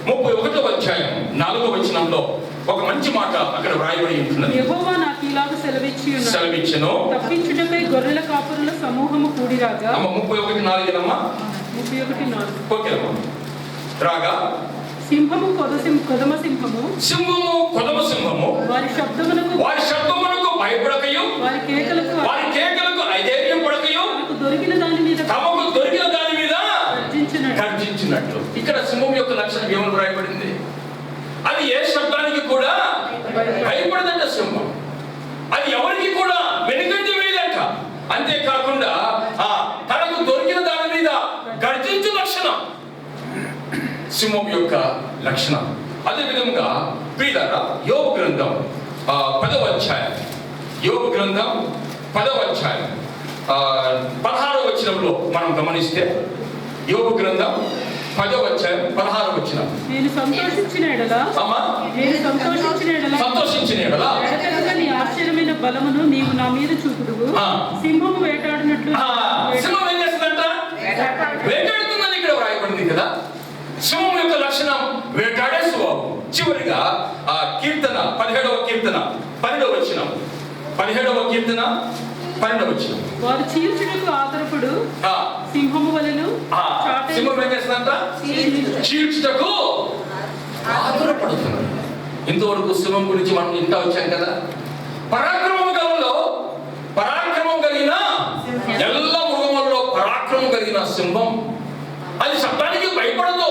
31వ అధ్యాయం 4వ వచనంలో ఒక మంచి మాట అక్కడ వ్రాయబడి ఉంటున్నది. యెహోవా నాకు ఇలాగ సెలవిచ్చెను, తప్పించుటకై గొర్రెల కాపురుల సమూహము కూడిరాగా. 31:4 ఓకేనమ్మా. రాగా సింహము కొదమ సింహము వారి శబ్దమునకు భయపడకయు వారి కేకలకు అధైర్యం పడకయు తమకు దొరికిన దాని మీద గర్జించినట్లు. ఇక్కడ సింహం యొక్క లక్షణం ఏమని వ్రాయబడింది? అది ఏ శబ్దానికి కూడా భయపడదంట సింహం. అది ఎవరికి కూడా వెనుకంజ వేయలేక, అంతేకాకుండా తనకు దొరికిన దాని మీద గర్జించు లక్షణం సింహం యొక్క లక్షణం. అదే విధంగా ప్రియులారా, యోబు గ్రంథం 10వ అధ్యాయం 16వ వచనంలో మనం గమనిస్తే, యోబు గ్రంథం 10వ అధ్యాయం 16వ వచనం. నేను సంతోషించిన ఎడల అమ్మా, సంతోషించిన ఎడల ఎడతెగక నీ ఆశ్చర్యమైన బలమును నీవు నా మీద చూపుదువు. సింహము వేటాడినట్లు సింహం ఏం చేస్తుందంట? వేటాడుతుందని ఇక్కడ వ్రాయబడింది కదా. సింహం యొక్క లక్షణం వేటాడే స్వభావం. చివరిగా ఆ కీర్తన 17వ కీర్తన 12వ వచనం. 17వ కీర్తన 12వ వచనం. వారు చీల్చుటకు ఆతరపడు సింహము వలెను. సింహం ఏం చేస్తుందంట? చీల్చుటకు ఆతరపడుతుంది. ఇంతవరకు సింహం గురించి మనం ఇంత వచ్చాం కదా. పరాక్రమం కలిగిన എല്ലാ మృగములలో పరాక్రమం కలిగిన సింహం. అది శబ్దానికి భయపడదు,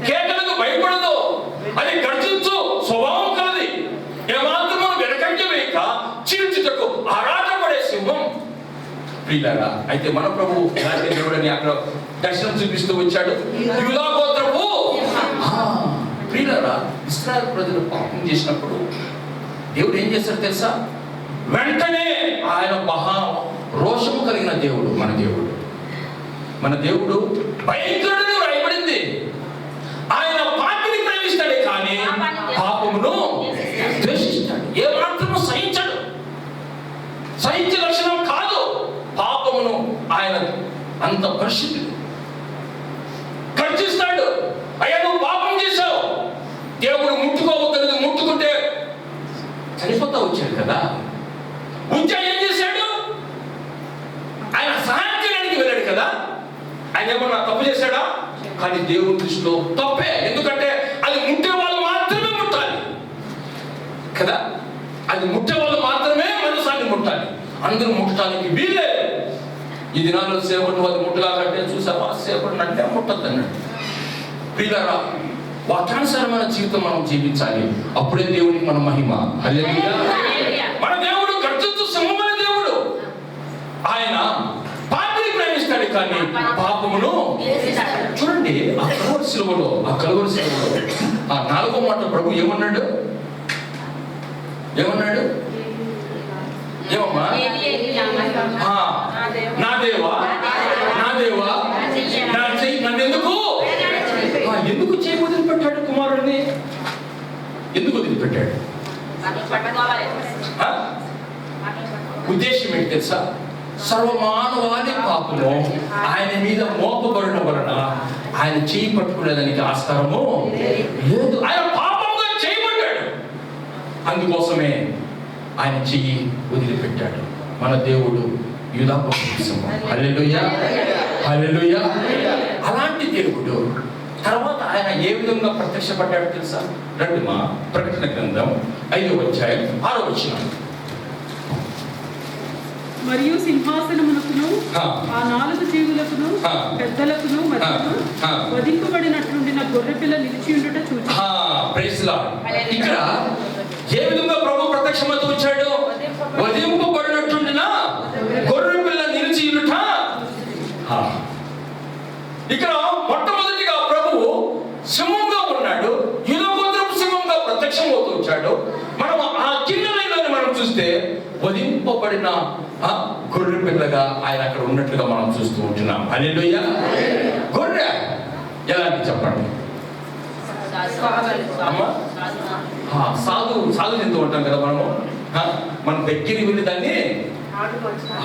కేకలకు భయపడదు, అది గర్జించు స్వభావం కలది. ఏమాత్రము వెనకంటి వేయక చీల్చుటకు ఆరాటపడే సింహం. ప్రియులారా, అయితే మన ప్రభు ఎలాంటి దేవుడని అక్కడ దర్శనం చూపిస్తూ వచ్చాడు. యూదా గోత్రపు. ప్రియులారా, ఇశ్రాయేలు ప్రజలు పాపం చేసినప్పుడు దేవుడు ఏం చేస్తాడు తెలుసా? వెంటనే ఆయన మహా రోషము కలిగిన దేవుడు. మన దేవుడు భయంకరుడు రాయబడింది. ఆయన పాపిని ప్రేమిస్తాడే కానీ పాపమును ద్వేషిస్తాడు. ఏ మాత్రము సహించడు. సహించే లక్షణం కాదు పాపమును. ఆయన అంత పరిశుద్ధుడు. గర్జిస్తాడు. అయ్యా, నువ్వు పాపం చేశావు, దేవుడు ముట్టుకోవద్దు, ముట్టుకుంటే చనిపోతా వచ్చాడు కదా. ఉజ్జా ఏం చేశాడు? ఆయన సహాయం చేయడానికి వెళ్ళాడు కదా. ఆయన ఏమన్నా తప్పు చేశాడా? కానీ దేవుని దృష్టిలో తప్పే. ఎందుకంటే అది ముట్టే వాళ్ళు మాత్రమే ముట్టాలి కదా. అది ముట్టే వాళ్ళు మాత్రమే మనసాన్ని ముట్టాలి. అందరూ ముట్టడానికి వీల్లేదు. ఈ దినాల్లో సేవకుడు వాళ్ళు ముట్టగా కంటే చూసావా, సేవకుడు అంటే ముట్టద్దు అన్నాడు. ప్రియులారా, వాక్యానుసారమైన జీవితం మనం జీవించాలి. అప్పుడే దేవునికి మన మహిమ. హల్లెలూయా. మన దేవుడు గర్జించు సింహమైన దేవుడు. ఆయన పాపిని ప్రేమిస్తాడు కానీ పాపమును. చూడండి, ఆ కలువరి శిలువలో ఆ 4వ మాట ప్రభు ఏమన్నాడు? ఏమమ్మా? నా దేవా ఎందుకు చేయి వదిలిపెట్టాడు కుమారుడిని? ఎందుకు వదిలిపెట్టాడు? ఉద్దేశం ఏంటి తెలుసా? సర్వమానవాది పాపము ఆయన మీద మోపబడిన వలన ఆయన చేయి పట్టుకునేదానికి ఆస్కారము లేదు. ఆయన పాపంగా చేయబడ్డాడు. అందుకోసమే ఆయన చెయ్యి వదిలిపెట్టాడు. మన దేవుడు యూదా గోత్రం. హల్లెలూయా, హల్లెలూయా. అలాంటి దేవుడు తర్వాత ఆయన ఏ విధంగా ప్రత్యక్షపడ్డాడు తెలుసా? రండి మా ప్రకటన గ్రంథం 5వ అధ్యాయం 6వ వచనం. మరియు సింహాసనమునకును ఆ 4 జీవులకును పెద్దలకును మధ్యను వధింపబడినట్లుండిన గొర్రెపిల్ల నిలిచి ఉండుట చూచి. Praise Lord. ఇక్కడ ఏ విధంగా ప్రభు ప్రత్యక్షమవుతూ వచ్చాడు? వధింపబడినట్లుండిన గొర్రెపిల్ల నిలిచి ఉండుట. ఇక్కడ మొట్టమొదటిగా ప్రభువు సింహంగా ఉన్నాడు. యూదా గోత్రపు సింహంగా ప్రత్యక్షం అవుతూ వచ్చాడు. మనం ఆ కింద లైన్లోని మనం చూస్తే వధింపబడిన గొర్రె పిల్లగా ఆయన అక్కడ ఉన్నట్లుగా మనం చూస్తూ ఉంటున్నాం. హల్లెలూయా. గొర్రె ఎలాంటి చెప్పండి అమ్మా? సాధు చెందుతూ ఉంటాం కదా మనము. మన దగ్గరికి వెళ్ళి దాన్ని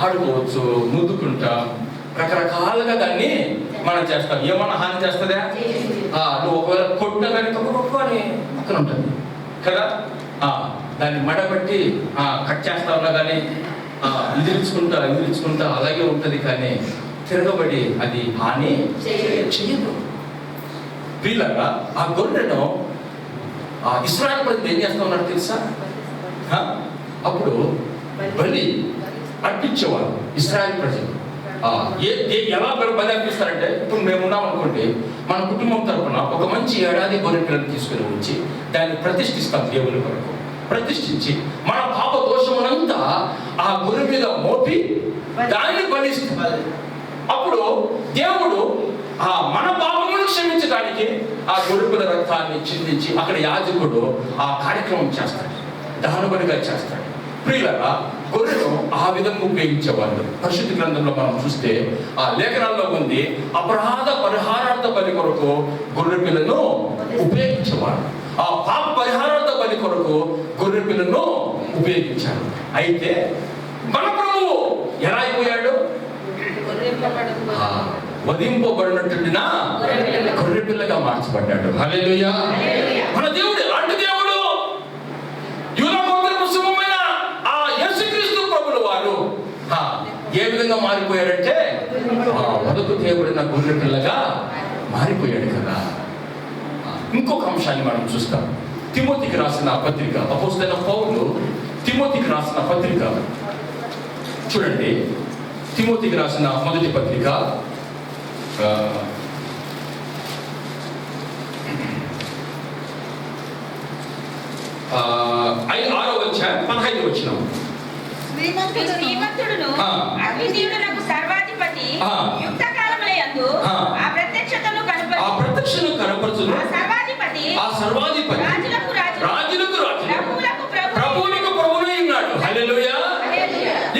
ఆడుకోవచ్చు, ముద్దుకుంటాం, రకరకాలుగా దాన్ని మనం చేస్తాం. ఏమన్నా హాని చేస్తుందా? నువ్వు ఒకవేళ కొట్టిన కానీ అని పక్కన ఉంటుంది కదా. దాన్ని మడబట్టి కట్ చేస్తా ఉన్నా కానీ ఎదిరించుకుంటా అలాగే ఉంటుంది. కానీ తిరగబడి అది హాని చేయదు. వీళ్ళగా ఆ గొర్రెను ఇశ్రాయేలు ప్రజలు ఏం చేస్తా ఉన్నారు తెలుసా? అప్పుడు బలి అర్పించేవారు ఇశ్రాయేలు ప్రజలు. ఎలా బలి అర్పిస్తారంటే, ఇప్పుడు మేము ఉన్నాం అనుకోండి, మన కుటుంబం తరఫున ఒక మంచి ఏడాది గొర్రె పిల్లలు తీసుకుని వచ్చి దాన్ని ప్రతిష్ఠిస్తాం. దేవుని కొరకు ప్రతిష్ఠించి మన పాప దోషమునంతా ఆ గొర్రె మీద మోపి దాన్ని బలిస్తాం. అప్పుడు దేవుడు మన పాపమును క్షమించడానికి ఆ గొర్రెపిల్ల రక్తాన్ని చిందించి అక్కడ యాజకుడు ఆ కార్యక్రమం చేస్తాడు, దహన బలిగా చేస్తాడు. ప్రియులారా, గొర్రెను ఆ విధంగా ఉపయోగించేవాళ్ళు. పరిశుద్ధ గ్రంథంలో మనం చూస్తే ఆ లేఖనాల్లో ఉంది, అపరాధ పరిహారార్థ బలి కొరకు గొర్రె పిల్లను ఉపయోగించేవాడు. ఆ పాప పరిహారార్థ బలి కొరకు గొర్రె పిల్లను ఉపయోగించారు. అయితే మన ప్రభువు ఎలా అయిపోయాడు? వధింపబడినట్టున గొర్రె పిల్లగా మార్చబడ్డాడు. హల్లెలూయా. మన దేవుడు ఎలాంటి దేవుడు? యూదా గోత్రపు సింహమైన ఆ యేసుక్రీస్తు ప్రభుల వారు ఏ విధంగా మారిపోయారంటే వదకు చేయబడిన గొర్రె పిల్లగా మారిపోయాడు కదా. ఇంకొక అంశాన్ని మనం చూస్తాం. తిమోతికి రాసిన పత్రిక, అపోస్తలుడైన పౌలు తిమోతికి రాసిన పత్రిక చూడండి. తిమోతికి రాసిన మొదటి పత్రిక 6వ అధ్యాయం 15వ వచనం. శ్రీమంతుడును అగ్నిదేవుడునకు సర్వాధిపతి యుక్త కాలములయందు ఆ ప్రత్యక్షతను కనపరచును. ఆ సర్వాధిపతి రాజులకు రాజు ప్రభువులకు ప్రభువై ఉన్నాడు. హల్లెలూయా.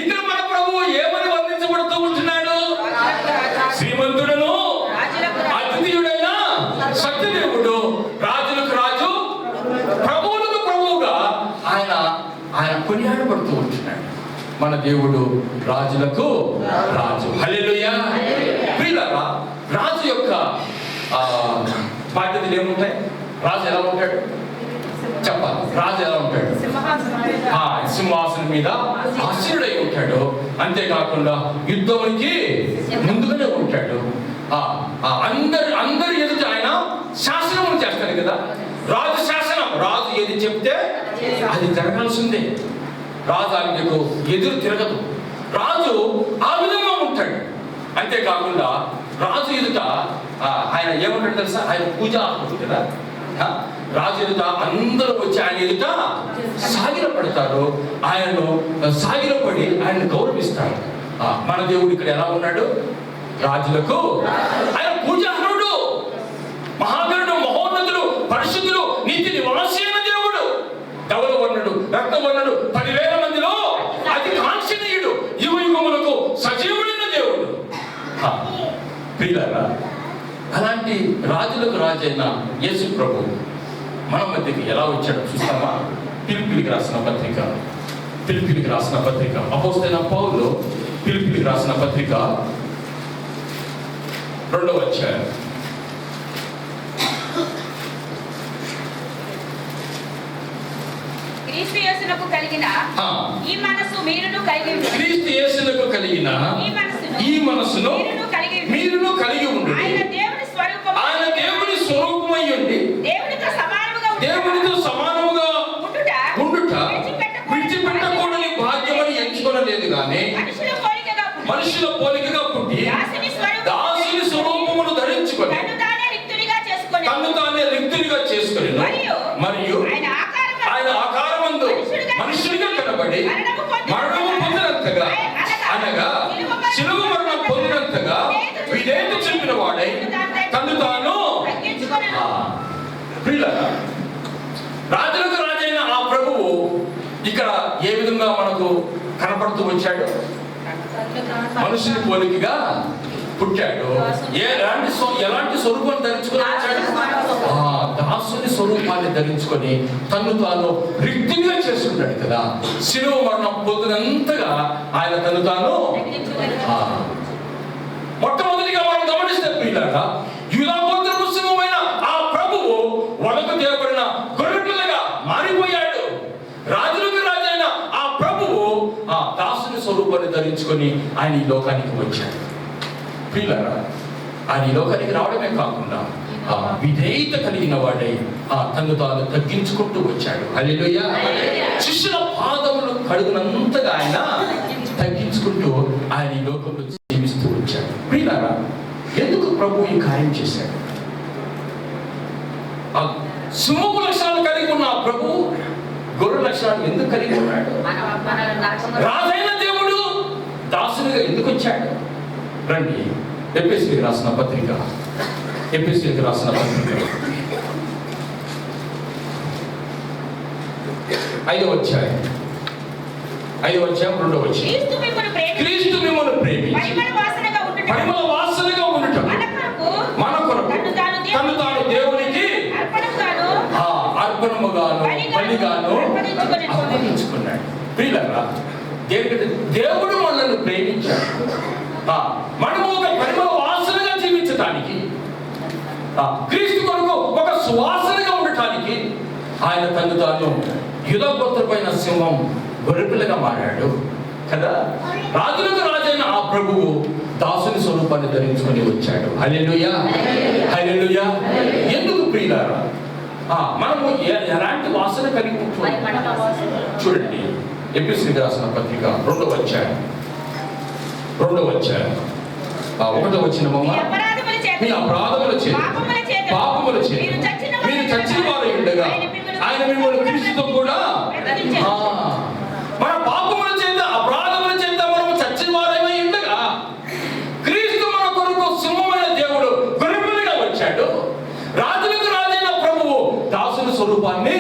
ఇక్కడ మన ప్రభువు ఏమని వర్ణించబడుతూ ఉంటున్నాడు? శ్రీమంతుడును అద్వితీయుడైన సత్యదేవుడు, రాజులకు రాజు, ప్రభువులకు ప్రభువుగా ఆయన కొనియాడబడుతూ ఉంటున్నాడు. మన దేవుడు రాజులకు రాజు. హల్లెలూయా. ప్రియులారా, రాజు యొక్క బాధ్యతలు ఏముంటాయి? రాజు ఎలా ఉంటాడు చెప్పాలి. రాజు ఎలా ఉంటాడు? సింహాసనం మీద ఆసీనుడై ఉంటాడు. అంతేకాకుండా యుద్ధానికి ముందుగానే ఉంటాడు. అందరి ఎదుట ఆయన శాసనం చేస్తాడు కదా. రాజు శాసనం, రాజు ఏది చెప్తే అది జరగాల్సిందే. రాజు ఆయనకు ఎదురు తిరగదు. రాజు ఆ విధంగా ఉంటాడు. అంతేకాకుండా రాజు ఎదుట ఆయన ఏమంటాడు తెలుసా? ఆయన పూజార్హుడు కదా. రాజు ఎదుట అందరూ వచ్చి ఆయన ఎదుట సాగిలపడతారు. ఆయనను సాగిలపడి ఆయన్ని గౌరవిస్తారు. మన దేవుడు ఇక్కడ ఎలా ఉన్నాడు? రాజులకు ఆయన పూజార్హుడు, మహాగణుడు, మహోన్నతుడు, పరిశుద్ధుడు, నీతి నివాసి అయిన దేవుడు, ధవల వర్ణుడు, రక్తవర్ణుడు, 10,000 మందిలో అతి కాంక్షణీయుడు, యుగములకు సజీవుడైన దేవుడు. ప్రియులారా, అలాంటి రాజులకు రాజైన యేసు ప్రభు మన మధ్యకి ఎలా వచ్చాడో చూస్తామా? ఫిలిప్పీయులకు రాసిన పత్రిక అపోస్తలుడైన పౌలు ఫిలిప్పీయులకు రాసిన పత్రిక 2వ అధ్యాయం. క్రీస్తు యేసునకు కలిగిన ఈ మనస్సు మీరును కలిగి ఉండు. క్రీస్తు యేసునకు కలిగిన ఈ మనస్సును మీరును కలిగి ఉండు. ఆయన దేవుని స్వరూపమై ఉండి దేవునితో సమానముగా ఉండుట విడిచిపెట్టకూడని భాగ్యమని ఎంచుకొనలేదు గాని మనుషుల పోలికగా పుట్టి దాసుని స్వరూపమును ధరించుకొని తన్ను తానే రిక్తునిగా చేసుకొని మరియు ఆయన ఆకారమందు మనుషునిగా కనబడి మరణము పొందినంతగా, అనగా శిలువ మరణం పొందినంతగా విధేయత చూపిన వాడై తను తాను. ప్రియులారా, రాజులకు రాజైన ఆ ప్రభువు ఇక్కడ ఏ విధంగా మనకు కనపడుతూ వచ్చాడు? మనుషుని పోలికగా పుట్టాడు. ఎలాంటి స్వరూపాన్ని ధరించుకొని వచ్చాడు? దాసుని స్వరూపాన్ని ధరించుకొని తను తాను రిక్తునిగా చేసుకుంటాడు కదా. శిలువ మరణం పొందినంతగా ఆయన తను తాను. మొట్టమొదటిగా మనం గమనిస్తే ప్రియులారా, యూదా గోత్రపు సింహమైన ఆ ప్రభువు వలకు తేబడిన గొర్రె పిల్లగా మారిపోయాడు. రాజులకు రాజైన ఆ ప్రభువు దాసుని స్వరూపాన్ని ధరించుకొని ఆయన ఈ లోకానికి వచ్చాడు. ప్రియులారా, ఆయన ఈ లోకానికి రావడమే కాకుండా విధేయత కలిగిన వాడై తను తాను తగ్గించుకుంటూ వచ్చాడు. హల్లెలూయా. శిష్యుల పాదములు కడుగునంతగా ఆయన తగ్గించుకుంటూ ఆయన ఈ లోకంలో జీవిస్తూ వచ్చాడు. ప్రియులారా, ఎందుకు ప్రభు ఈ కార్యం చేశాడు? సింహపు లక్షణాలు కలిగి ఉన్న ఆ ప్రభు గొర్రె లక్షణాలు ఎందుకు కలిగి ఉన్నాడు? రాజైన దేవుడు దాసునిగా ఎందుకు వచ్చాడు? రండి, ఎఫెసీయులకు రాసిన పత్రిక 5వ అధ్యాయం 5వ అధ్యాయం 2వ వచనం. క్రీస్తు మిమ్మల్ని ప్రేమించి పరిమళ వాసనగా ఉండటం మన కొరకు తను తాను దేవునికి అర్పణముగాను బలిగాను అర్పించుకున్నాడు. ప్రియులారా, దేవుడు మనల్ని ప్రేమించాడు. మనము ఒక పరిమళ వాసనగా జీవించడానికి, క్రీస్తు కొరకు ఒక సువాసనగా ఉండటానికి ఆయన తను తాను యూదాగోత్రపైన సింహం గొర్రెపిల్లగా మారాడు కదా. రాజులకు రాజైన ఆ ప్రభువు దాసుని స్వరూపాన్ని ధరించుకొని వచ్చాడు. హల్లెలూయా, హల్లెలూయా. ఎందుకు ప్రియులారా, మనము ఎలాంటి వాసన కలిగి ఉంటున్నాం? చూడండి, ఎఫెసీయులకు రాసిన పత్రిక 2వ అధ్యాయం 1వ వచనమమ్మ. మీ అపరాధముల చేత పాపముల చేత మీరు చచ్చిన వారై ఉండగా ఆయన మిమ్మల్ని క్రీస్తుతో కూడా, మన పాపముల చేత అపరాధముల చేత మనము చచ్చిన వారమై ఉండగా క్రీస్తు మన కొరకు సింహమైన దేవుడు గొర్రెపిల్లగా వచ్చాడు. రాజులకు రాజైన ప్రభువు దాసుని స్వరూపాన్ని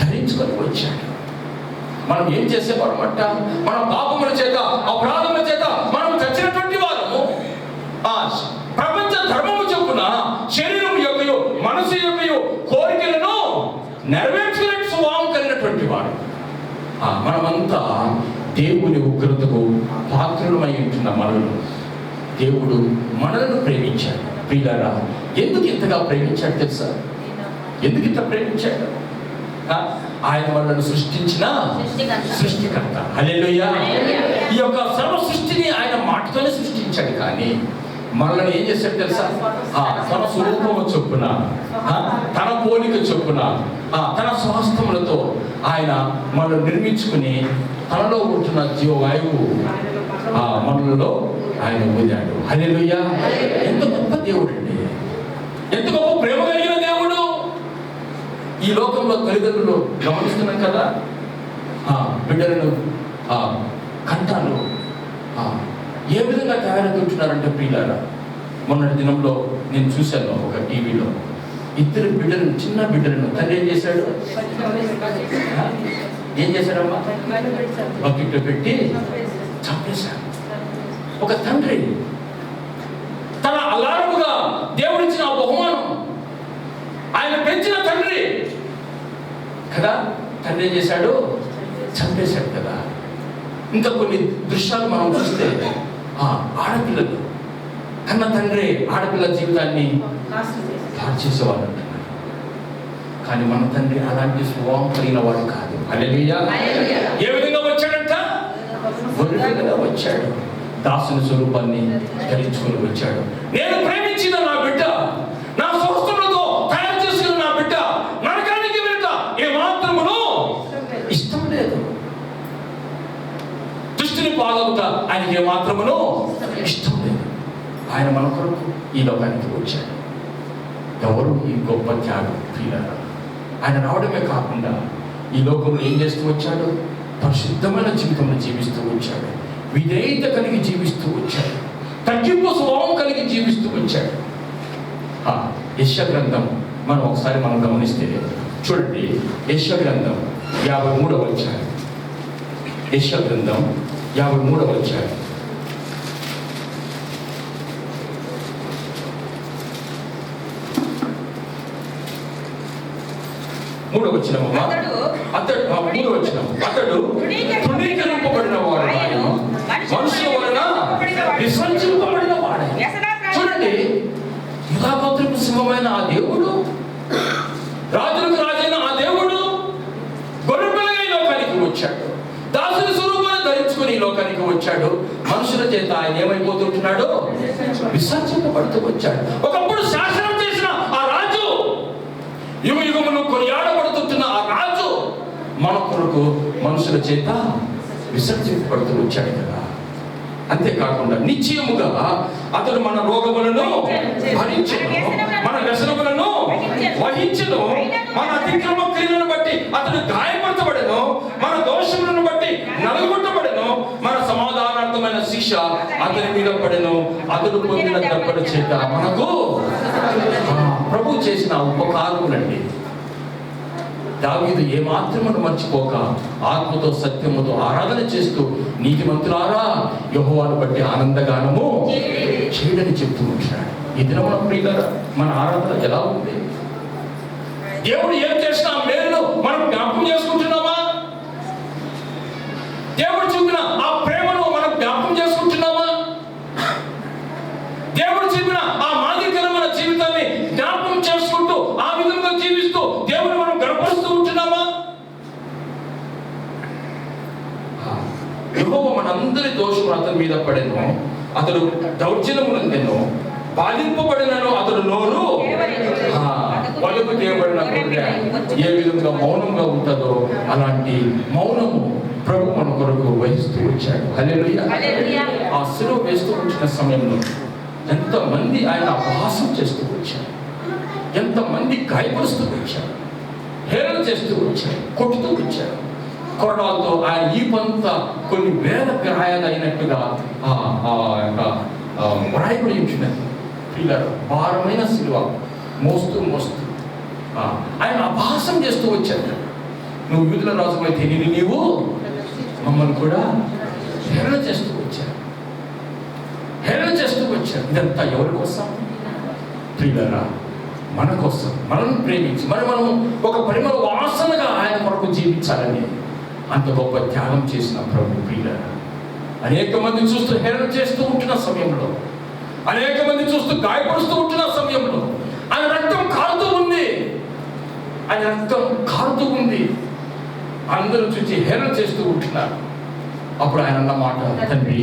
ధరించుకొని వచ్చాడు. మనం ఏం చేసేవారమంట? మన పాపముల చేత అపరాధముల చేత మనం చచ్చినటువంటి వారము, ప్రపంచ ధర్మము చొప్పున శరీరం యొక్కయు మనసు యొక్కయు కోరికలను నెరవేర్చుకునే స్వభావం కలిగినటువంటి వారు. మనమంతా దేవుని ఉగ్రతకు పాత్రులమై ఉంటున్న మనల్ని దేవుడు మనలను ప్రేమించాడు. ప్రియులారా, ఎందుకు ఇంతగా ప్రేమించాడు తెలుసా? ఎందుకు ఇంత ప్రేమించాడు? ఆయన మనల్ని సృష్టించిన సృష్టికర్త. హల్లెలూయా. ఈ యొక్క సర్వ సృష్టిని ఆయన మాటతోనే సృష్టించాడు. కానీ మనల్ని ఏం చేశాడు తెలుసా? తన స్వరూపము చొప్పున, తన పోలిక చొప్పున, తన స్వాస్థములతో ఆయన మనల్ని నిర్మించుకుని తనలో ఉంటున్న జీవవాయువు మనలో ఆయన ఊదాడు. హల్లెలూయా. ఎంత గొప్ప దేవుడు అండి! ఎంత గొప్ప ప్రేమ కలిగిన దేవుడు! ఈ లోకంలో తల్లిదండ్రులు గమనిస్తున్నాం కదా, బిడ్డలను కంటాలు ఏ విధంగా తయారవుతుంటున్నారంటే ప్రియులారా, మొన్నటి దినంలో నేను చూశాను ఒక టీవీలో, 2 బిడ్డలను, చిన్న బిడ్డలను తండ్రి ఏం చేశాడు? ఏం చేశాడమ్మా? బకెట్లో పెట్టి చంపేశాడు. ఒక తండ్రి తన అలారముగా దేవుడిచ్చిన బహుమానం, ఆయన పెంచిన తండ్రి కదా, తండ్రి ఏం చేశాడు? చంపేశాడు కదా. ఇంకా కొన్ని దృశ్యాలు మనం చూస్తే, ఆడపిల్లలు కన్న తండ్రి ఆడపిల్ల జీవితాన్ని పాడు చేసేవాడు అంటున్నారు. కానీ మన తండ్రి అలాంటి స్వభావం కలిగిన వాడు కాదు. హల్లెలూయా. ఏ విధంగా వచ్చాడంట? గొర్రెపిల్లగా వచ్చాడు. దాసుని స్వరూపాన్ని ధరించుకొని వచ్చాడు. నేను ప్రేమించిన నా బిడ్డ, నా స్వస్థములతో తయారు చేసుకున్న నా బిడ్డ నరకానికి వెళ్తా ఏమాత్రమును ఇష్టం లేదు. దుష్టుని పాలవుతా ఆయనకి ఏమాత్రమును ఇష్టం లేదు. ఆయన మన కొరకు ఈ లోకానికి వచ్చాడు. ఎవరు ఈ గొప్ప త్యాగం? ప్రియులారా, ఆయన రావడమే కాకుండా ఈ లోకంలో ఏం చేస్తూ వచ్చాడు? పరిశుద్ధమైన జీవితంలో జీవిస్తూ వచ్చాడు. విధేయత కలిగి జీవిస్తూ వచ్చాడు. తగ్గింపు స్వభావం కలిగి జీవిస్తూ వచ్చాడు. యెషయా గ్రంథం మనం ఒకసారి గమనిస్తే చూడండి, యెషయా గ్రంథం 53వ అధ్యాయం. యెషయా గ్రంథం 53వ అధ్యాయం. మూడవ వచనం. అతడు తృణీకరింపబడిన వాడు, మనుషుల వలన విసర్జింపబడిన వాడు. చూడండి, యూదాగోత్రపు సింహమైన ఆ దేవుడు, రాజులకు రాజైన ఆ దేవుడు గొర్రెపిల్లగా ఈ లోకానికి వచ్చాడు. దాసుని స్వరూపాన్ని ధరించుకుని ఈ లోకానికి వచ్చాడు. మనుషుల చేత ఆయన ఏమైపోతుంటున్నాడు? విసర్జింపబడుతూ వచ్చాడు. ఒకప్పుడు శాసనం చేసిన ఆ రాజు, యుగ యుగములు కొనియాడబడుతున్న ఆ రాజు మన కొరకు మనుషుల చేత విసర్జింపబడుతూ వచ్చాడు కదా. అంతేకాకుండా నిశ్చయముగా అతడు మన రోగములను భరించెను, మన వ్యసనములను వహించెను, మన అతిక్రమ క్రియలను బట్టి అతడు గాయపరచబడెను, మన దోషములను బట్టి నలుగొట్టబడెను, మన సమాధానార్థమైన శిక్ష అతని మీద పడెను, అతడు పొందిన దెబ్బల చేత మనకు ప్రభు చేసిన ఉపకారములండి. దావీదు ఏమాత్రమును మర్చిపోక ఆత్మతో సత్యముతో ఆరాధన చేస్తూ నీతిమంతులారా యెహోవాను బట్టి ఆనందగానము చేయడని చెప్తూ ఉంటాడు. ఈ దినమున ప్రియులారా మన ఆరాధన ఎలా ఉంది? దేవుడు ఏం చేసిన మేలును మనం జ్ఞాపకం చేసుకుంటున్నామా? దేవుడు చూపిన ఆ ప్రేమను మనం జ్ఞాపకం చేసుకుంటున్నామా? దేవుడు చూపిన ఆ మాదిరికరమైన జీవితాన్ని జ్ఞాపకం చేసుకుంటూ ఆ విధంగా జీవిస్తూ దేవుని మనం గర్వపరుస్తూ ఉంటున్నామా? యెహోవా మనందరి దోషములు అతని మీద పడెను, అతడు దౌర్జన్యమునందెను, బాధింపబడినను అతడు నోరు వలుపు చేయబడిన గొర్రె ఏ విధంగా మౌనంగా ఉంటుందో అలాంటి మౌనము ప్రభు మన కొరకు వహిస్తూ వచ్చాడు. హల్లెలూయా. ఆ శిలువ వేస్తూ వచ్చిన సమయంలో ఎంతమంది ఆయన అపహాసం చేస్తూ వచ్చారు, ఎంతమంది గాయపరుస్తూ వచ్చారు, హేళన చేస్తూ వచ్చారు, కొట్టుతూ వచ్చారు. కొరడాలతో ఆయన ఈపంతా కొన్ని వేల గాయాలు అయినట్టుగా రాయబడి ఉంచినది. పిల్లలు భారమైన శిలువ మోస్తూ ఆయన అపహాసం చేస్తూ వచ్చాడు. నువ్వు యూదుల రాజు అయితే నీవు మమ్మల్ని కూడా హేళన చేస్తూ వచ్చారు, హేళన చేస్తూ వచ్చారు. ఇదంతా ఎవరి కోసం? ప్రియులారా, మన కోసం, మనల్ని ప్రేమించి మనం ఒక పరిమళ వాసనగా ఆయన కొరకు జీవించాలని అంత గొప్ప త్యాగం చేసిన ప్రభు. ప్రియులారా, అనేక మంది చూస్తూ హేళన చేస్తూ ఉంటున్న సమయంలో, అనేక మంది చూస్తూ గాయపరుస్తూ ఉంటున్న సమయంలో ఆయన రక్తం కారుతూ ఉంది, ఆయన రక్తం కారుతూ ఉంది. అందరూ చూసి హేళన చేస్తూ ఉంటున్నారు. అప్పుడు ఆయన అన్న మాట, తండ్రి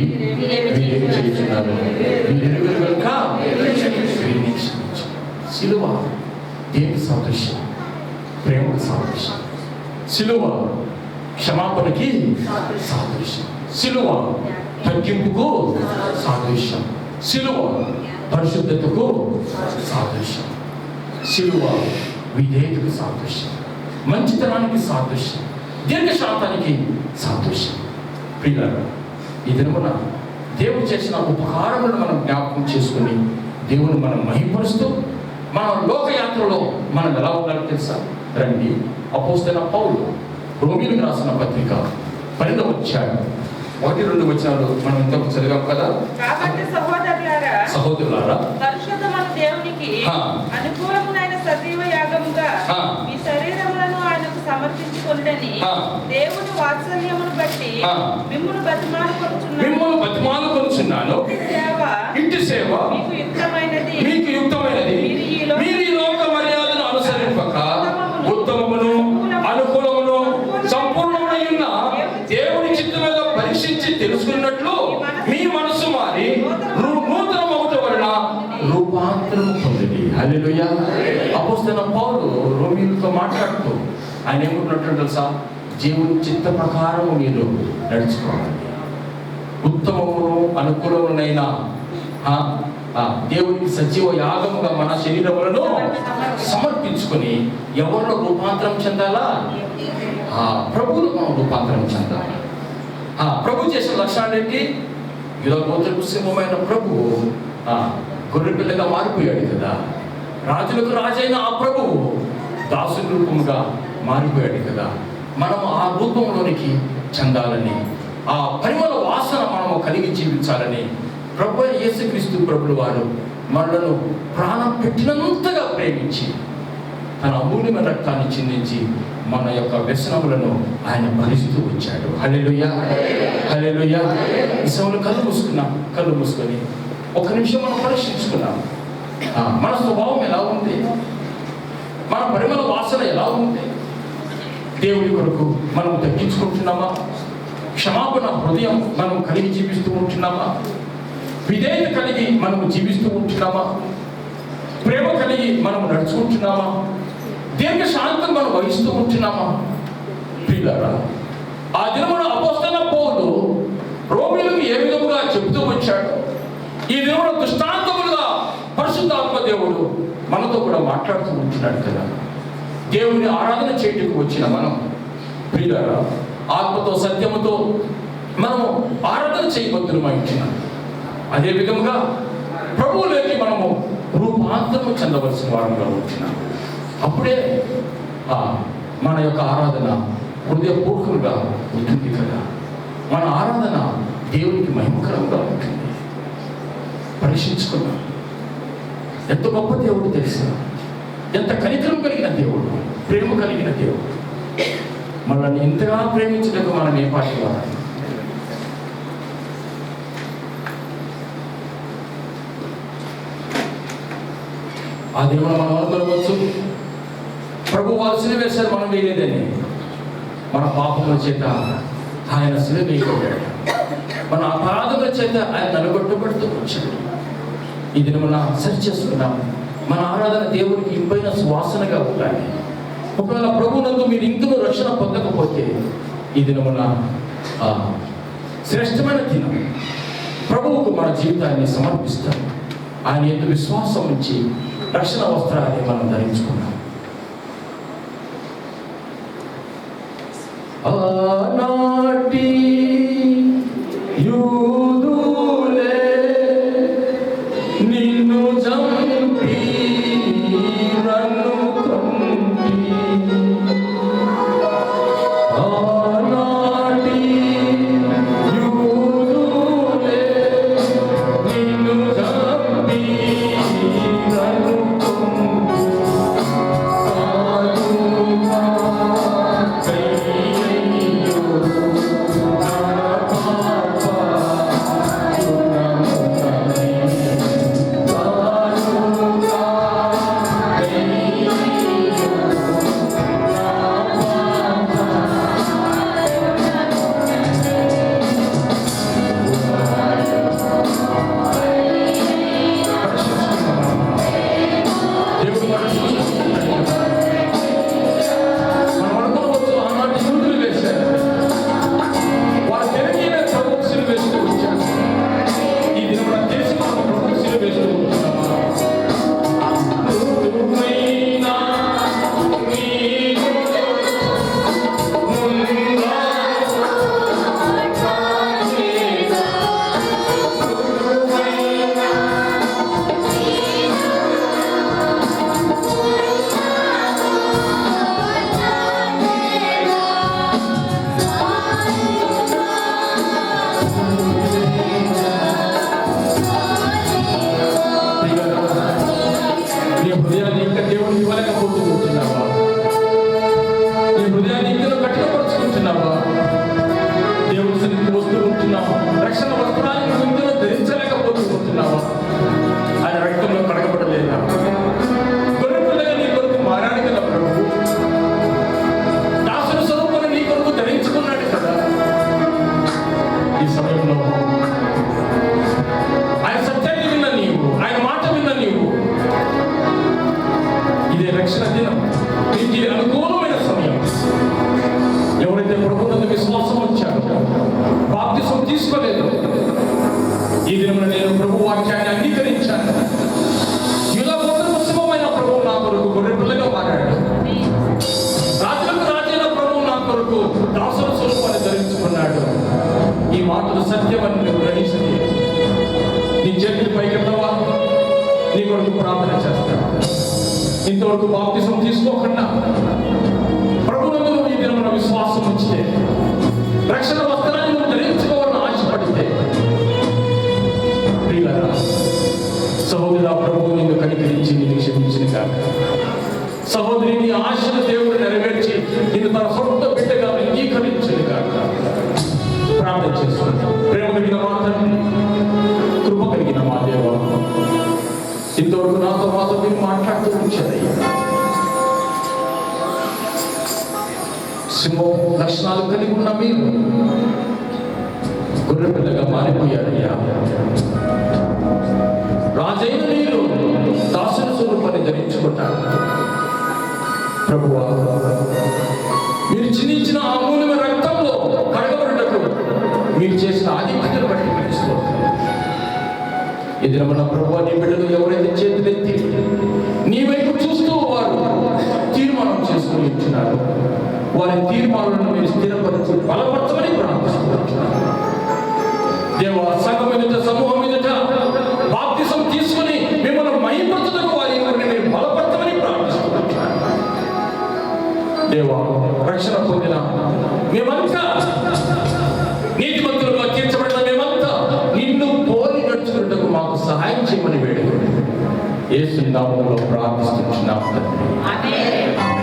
వీరేమి చేస్తున్నారు, వీరెరుగురు కనుక సిలువ దేనికి సాదృశ్యం? ప్రేమకు సాదృశ్యం. సిలువ క్షమాపణకి సాదృశ్యం. సిలువ తగ్గింపుకు సాదృశ్యం. సిలువ పరిశుద్ధతకు సాదృశ్యం. సిలువ విధేయతకు సాదృశ్యం, మంచితనానికి సాదృశ్యం, దీర్ఘశాంతానికి సాదృశ్యం. ప్రియులారా, ఈ దినమున దేవుడు చేసిన ఉపకారములను మనం జ్ఞాపకం చేసుకుని దేవుని మనం మహిమపరుస్తూ మన లోకయాత్రలో మనం ఎలా ఉండాలో తెలుసా? రండి, అపోస్తలుడైన పౌలు రోమీయులకు రాసిన పత్రిక 12వ అధ్యాయం 1-2 వచనాలు మనం ఇంతకు చదివాం కదా. కాబట్టి సహోదరులారా, పరిశుద్ధమైన దేవునికి అనుకూలమైన సజీవ యాగముగా మీ శరీరములను ఆయనకు సమర్పించుకొనుడని దేవుని వాత్సల్యమును బట్టి మిమ్మును బతిమాలుకొనుచున్నాను. ఇంటి సేవ మీకు యుక్తమైనది. మీరు ఈ లోక మర్యాదను అనుసరింపక ఉత్తమమును అనుకూలమును సంపూర్ణమైన దేవుని చిత్తముగా పరీక్షించి తెలుసుకున్నట్లు మీ మనసు మారి నూతనమగుట వలన రూపాంతరము పొందింది. హల్లెలూయా. అపోస్తలుడైన పౌలు రోమీయులతో మాట్లాడుతూ ఆయన ఏమంటున్నట్టు తెలుసా? దేవుని చిత్త ప్రకారం మీరు నడుచుకోవాలి. ఉత్తమమును అనుకూలమునైన దేవునికి సజీవ యాగముగా మన శరీరములను సమర్పించుకొని ఎవరిలో రూపాంతరం చెందాలా? ప్రభువులో మనం రూపాంతరం చెందాలి. ప్రభు చేసిన లక్షణాలు ఏంటి? యూదాగోత్రపు సింహమైన ప్రభువు గొర్రెపిల్లగా మారిపోయాడు కదా. రాజులకు రాజైన ఆ ప్రభువు దాసుని రూపముగా మారిపోయాడు కదా. మనం ఆ రూపంలోనికి చెందాలని, ఆ పరిమళ వాసన మనము కలిగి జీవించాలని ప్రభు యేసుక్రీస్తు ప్రభుల వారు మనలను ప్రాణం పెట్టినంతగా ప్రేమించి తన అమూల్యమైన రక్తాన్ని చిందించి మన యొక్క వ్యసనములను ఆయన భరిస్తూ వచ్చాడు. హల్లెలూయా, హల్లెలూయా. ఈ సమయంలో కళ్ళు మూసుకొని ఒక నిమిషం మనం పరీక్షించుకున్నాం. మన స్వభావం ఎలా ఉంది? మన పరిమళ వాసన ఎలా ఉంది? దేవుడి కొరకు మనం తగ్గించుకుంటున్నామా? క్షమాపణ హృదయం మనం కలిగి జీవిస్తూ ఉంటున్నామా? విధేయత కలిగి మనము జీవిస్తూ ఉంటున్నామా? ప్రేమ కలిగి మనం నడుచుకుంటున్నామా? దీర్ఘశాంతం మనం వహిస్తూ ఉంటున్నామా? ప్రియులారా, ఆ దినమున అపోస్తలుడైన పౌలు రోమీయులకు ఏ విధముగా చెబుతూ వచ్చాడు, ఈ దినమున దృష్టాంతములుగా పరిశుద్ధాత్మ దేవుడు మనతో కూడా మాట్లాడుతూ ఉంటున్నాడు కదా. దేవుని ఆరాధన చేయటకు వచ్చిన మనం ప్రియులారా, ఆత్మతో సత్యముతో మనము ఆరాధన చేయబద్దులమై ఉంటున్నాం. అదే విధముగా ప్రభువులోకి మనము రూపాంతరము చెందవలసిన వారంగా ఉంటున్నాం. అప్పుడే మన యొక్క ఆరాధన హృదయపూర్వకంగా ఉంటుంది కదా. మన ఆరాధన దేవునికి మహిమకరంగా ఉంటుంది. పరీక్షించుకున్నాం. ఎంత గొప్ప దేవుడు తెలుసా, ఎంత కనికరం కలిగిన దేవుడు, ప్రేమ కలిగిన దేవుడు. మనల్ని ఇంతగా ప్రేమించడానికి మనం ఏ పాటి వారు. ఆ దేవుడు మనం అనుకోవచ్చు, ప్రభు వారు సిలువ వేశారు, మనం వేయలేదని. మన పాపముల చేత ఆయన సిలువ వేయబడ్డాడు, మన అపరాధముల చేత ఆయన నలుగొట్టబడుతూ వచ్చాడు. ఈ దినమున సరి చేసుకున్నాం. మన ఆరాధన దేవునికి ఇంపైన సువాసనగా ఉండాలి. ఒకవేళ ప్రభువునందు మీరు ఇంకనూ రక్షణ పొందకపోతే ఈ దినమున శ్రేష్టమైన దినం. ప్రభువుకు మన జీవితాన్ని సమర్పిస్తాం. ఆయన ఎందు విశ్వాసం ఉంచి రక్షణ వస్త్రాన్ని మనం ధరించుకున్నాం. ఆనాటి యూదులే నిన్ను చంపి నన్ను త్రొంపి, ఆనాటి యూదులే నిన్ను చంపి నన్ను త్రొంపి, హృదయాన్ని ఇంకా దేవుడికి ఇవ్వలేకపోతూ ఉంటున్నావా? నీ హృదయాన్ని ఇంకా కఠినపరుచుకుంటున్నావా? దేవుడి సన్నిధికి వస్తూ ఉంటున్నావా? రక్షణ వస్త్రాన్ని ఇందులో ధరించలేకపోతూ ఉంటున్నావా? ఆయన రక్తంలో కడగబడలేదా? గొర్రెపిల్లగా నీ కొరకు మారాడు కదా ప్రభు. దాసుని స్వరూపాన్ని నీ కొరకు ధరించుకున్నాడు కదా. ఈ సమయంలో ఆయన సత్యాన్ని విన్న నీవు, ఆయన మాట విన్న నీవు, ఇదే రక్షణ దినం, దీనికి అనుకూలమైన సమయం. ఎవరైతే ప్రభువునందు విశ్వాసం వచ్చారో, బాప్తిసం తీసుకోలేదు, ఈ దినంలో నేను ప్రభు వాక్యాన్ని అంగీకరించాను, యూదా గోత్రపు సింహమైన ప్రభువు నా కొరకు గొర్రెపిల్లగా మారాడు, రాజులకు రాజైన ప్రభువు నా కొరకు దాసుల స్వరూపాన్ని ధరించుకున్నాడు. ఈ మాటలు సత్యమని నువ్వు గ్రహిస్తే నీ చేతులు పైకెత్తవా? నీ కొరకు ప్రార్థన చేస్తాను. ఇంతవరకు బాప్తిసం తీసుకోకుండా ప్రభువునందు నువ్వు ఈ దినమున విశ్వాసం ఉంచితే, రక్షణ వస్త్రాన్ని నువ్వు ధరించుకోవాలని ఆశపడితే, ప్రియులారా, సహోదరుడా, ప్రభువు నిన్ను కనికరించి నిన్ను క్షమించిన కాక, సహోదరి నీ ఆశను దేవుడు నెరవేర్చి నిన్ను తన సొంత బిడ్డగా అంగీకరించిన కాక ప్రార్థన చేసుకుంటాం. ప్రేమ కలిగిన మా తండ్రి, కృప కలిగిన మా దేవా, ఇంతవరకు మాతో మీరు మాట్లాడుతూ ఉంచారయ్యా. సింహం లక్షణాలు కలిగి ఉన్న మీరు గొర్రెపిల్లగా మారిపోయారయ్యా. రాజైన మీరు దాసుని స్వరూపాన్ని ధరించుకుంటారు. ప్రభువా, మీరు చిందించిన అమూల్యమైన రక్తంలో కడగబడుటకు మీరు చేసిన ఆధిక్యతను బట్టి తెలుసుకోవాలి. ఎదురమన్న ప్రభువా, నీ బిడ్డలు ఎవరైతే చేతులెత్తి నీ వైపు చూస్తూ వారు తీర్మానం చేసుకుని ఇచ్చినారు, వారి తీర్మానాలను మీరు స్థిరపరిచి బలపరచమని ప్రార్థిస్తున్నారు. దేవ, సంఘం ఎదుట, సమూహం ఎదుట బాప్తిసం తీసుకుని మిమ్మల్ని మహిమపరచుటకు వారి మీరు బలపరచమని ప్రార్థిస్తున్నారు. దేవా, చేయమని వేడుకోండి. యేసు నామములో ప్రార్థిస్తున్నాము తండ్రి. ఆమేన్.